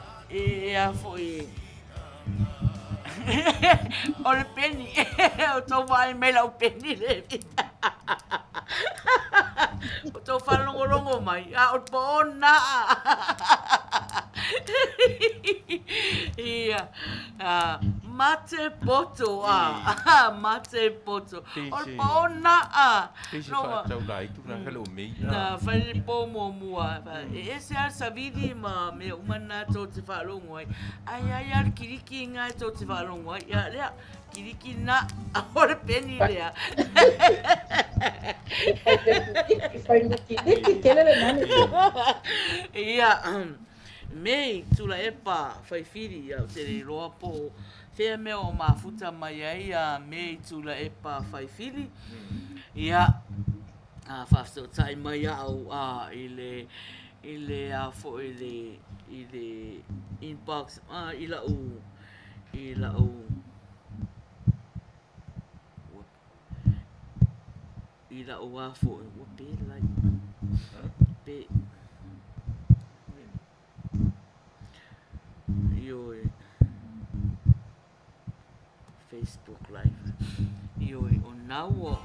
a foi o le peni o tau vai me la o peni le o tau whalongolongo mai o pōna ia mate poto mate poto o le pōna Pese whātau lai tu nā halo mei. na whaile pō mua e se ar savidi ma me umana tō te whalongo ai ar kiriki ngā tō te whalongo ai ia lea kiriki na o le peni lea ia mei tula epa whaifiri au te re roa po whea mea o mafuta mai ai mei tula epa whaifiri ia whafso tai mai au ile a fo ile inbox ila u ila o a fo o pe lai pe yo Facebook live yo o now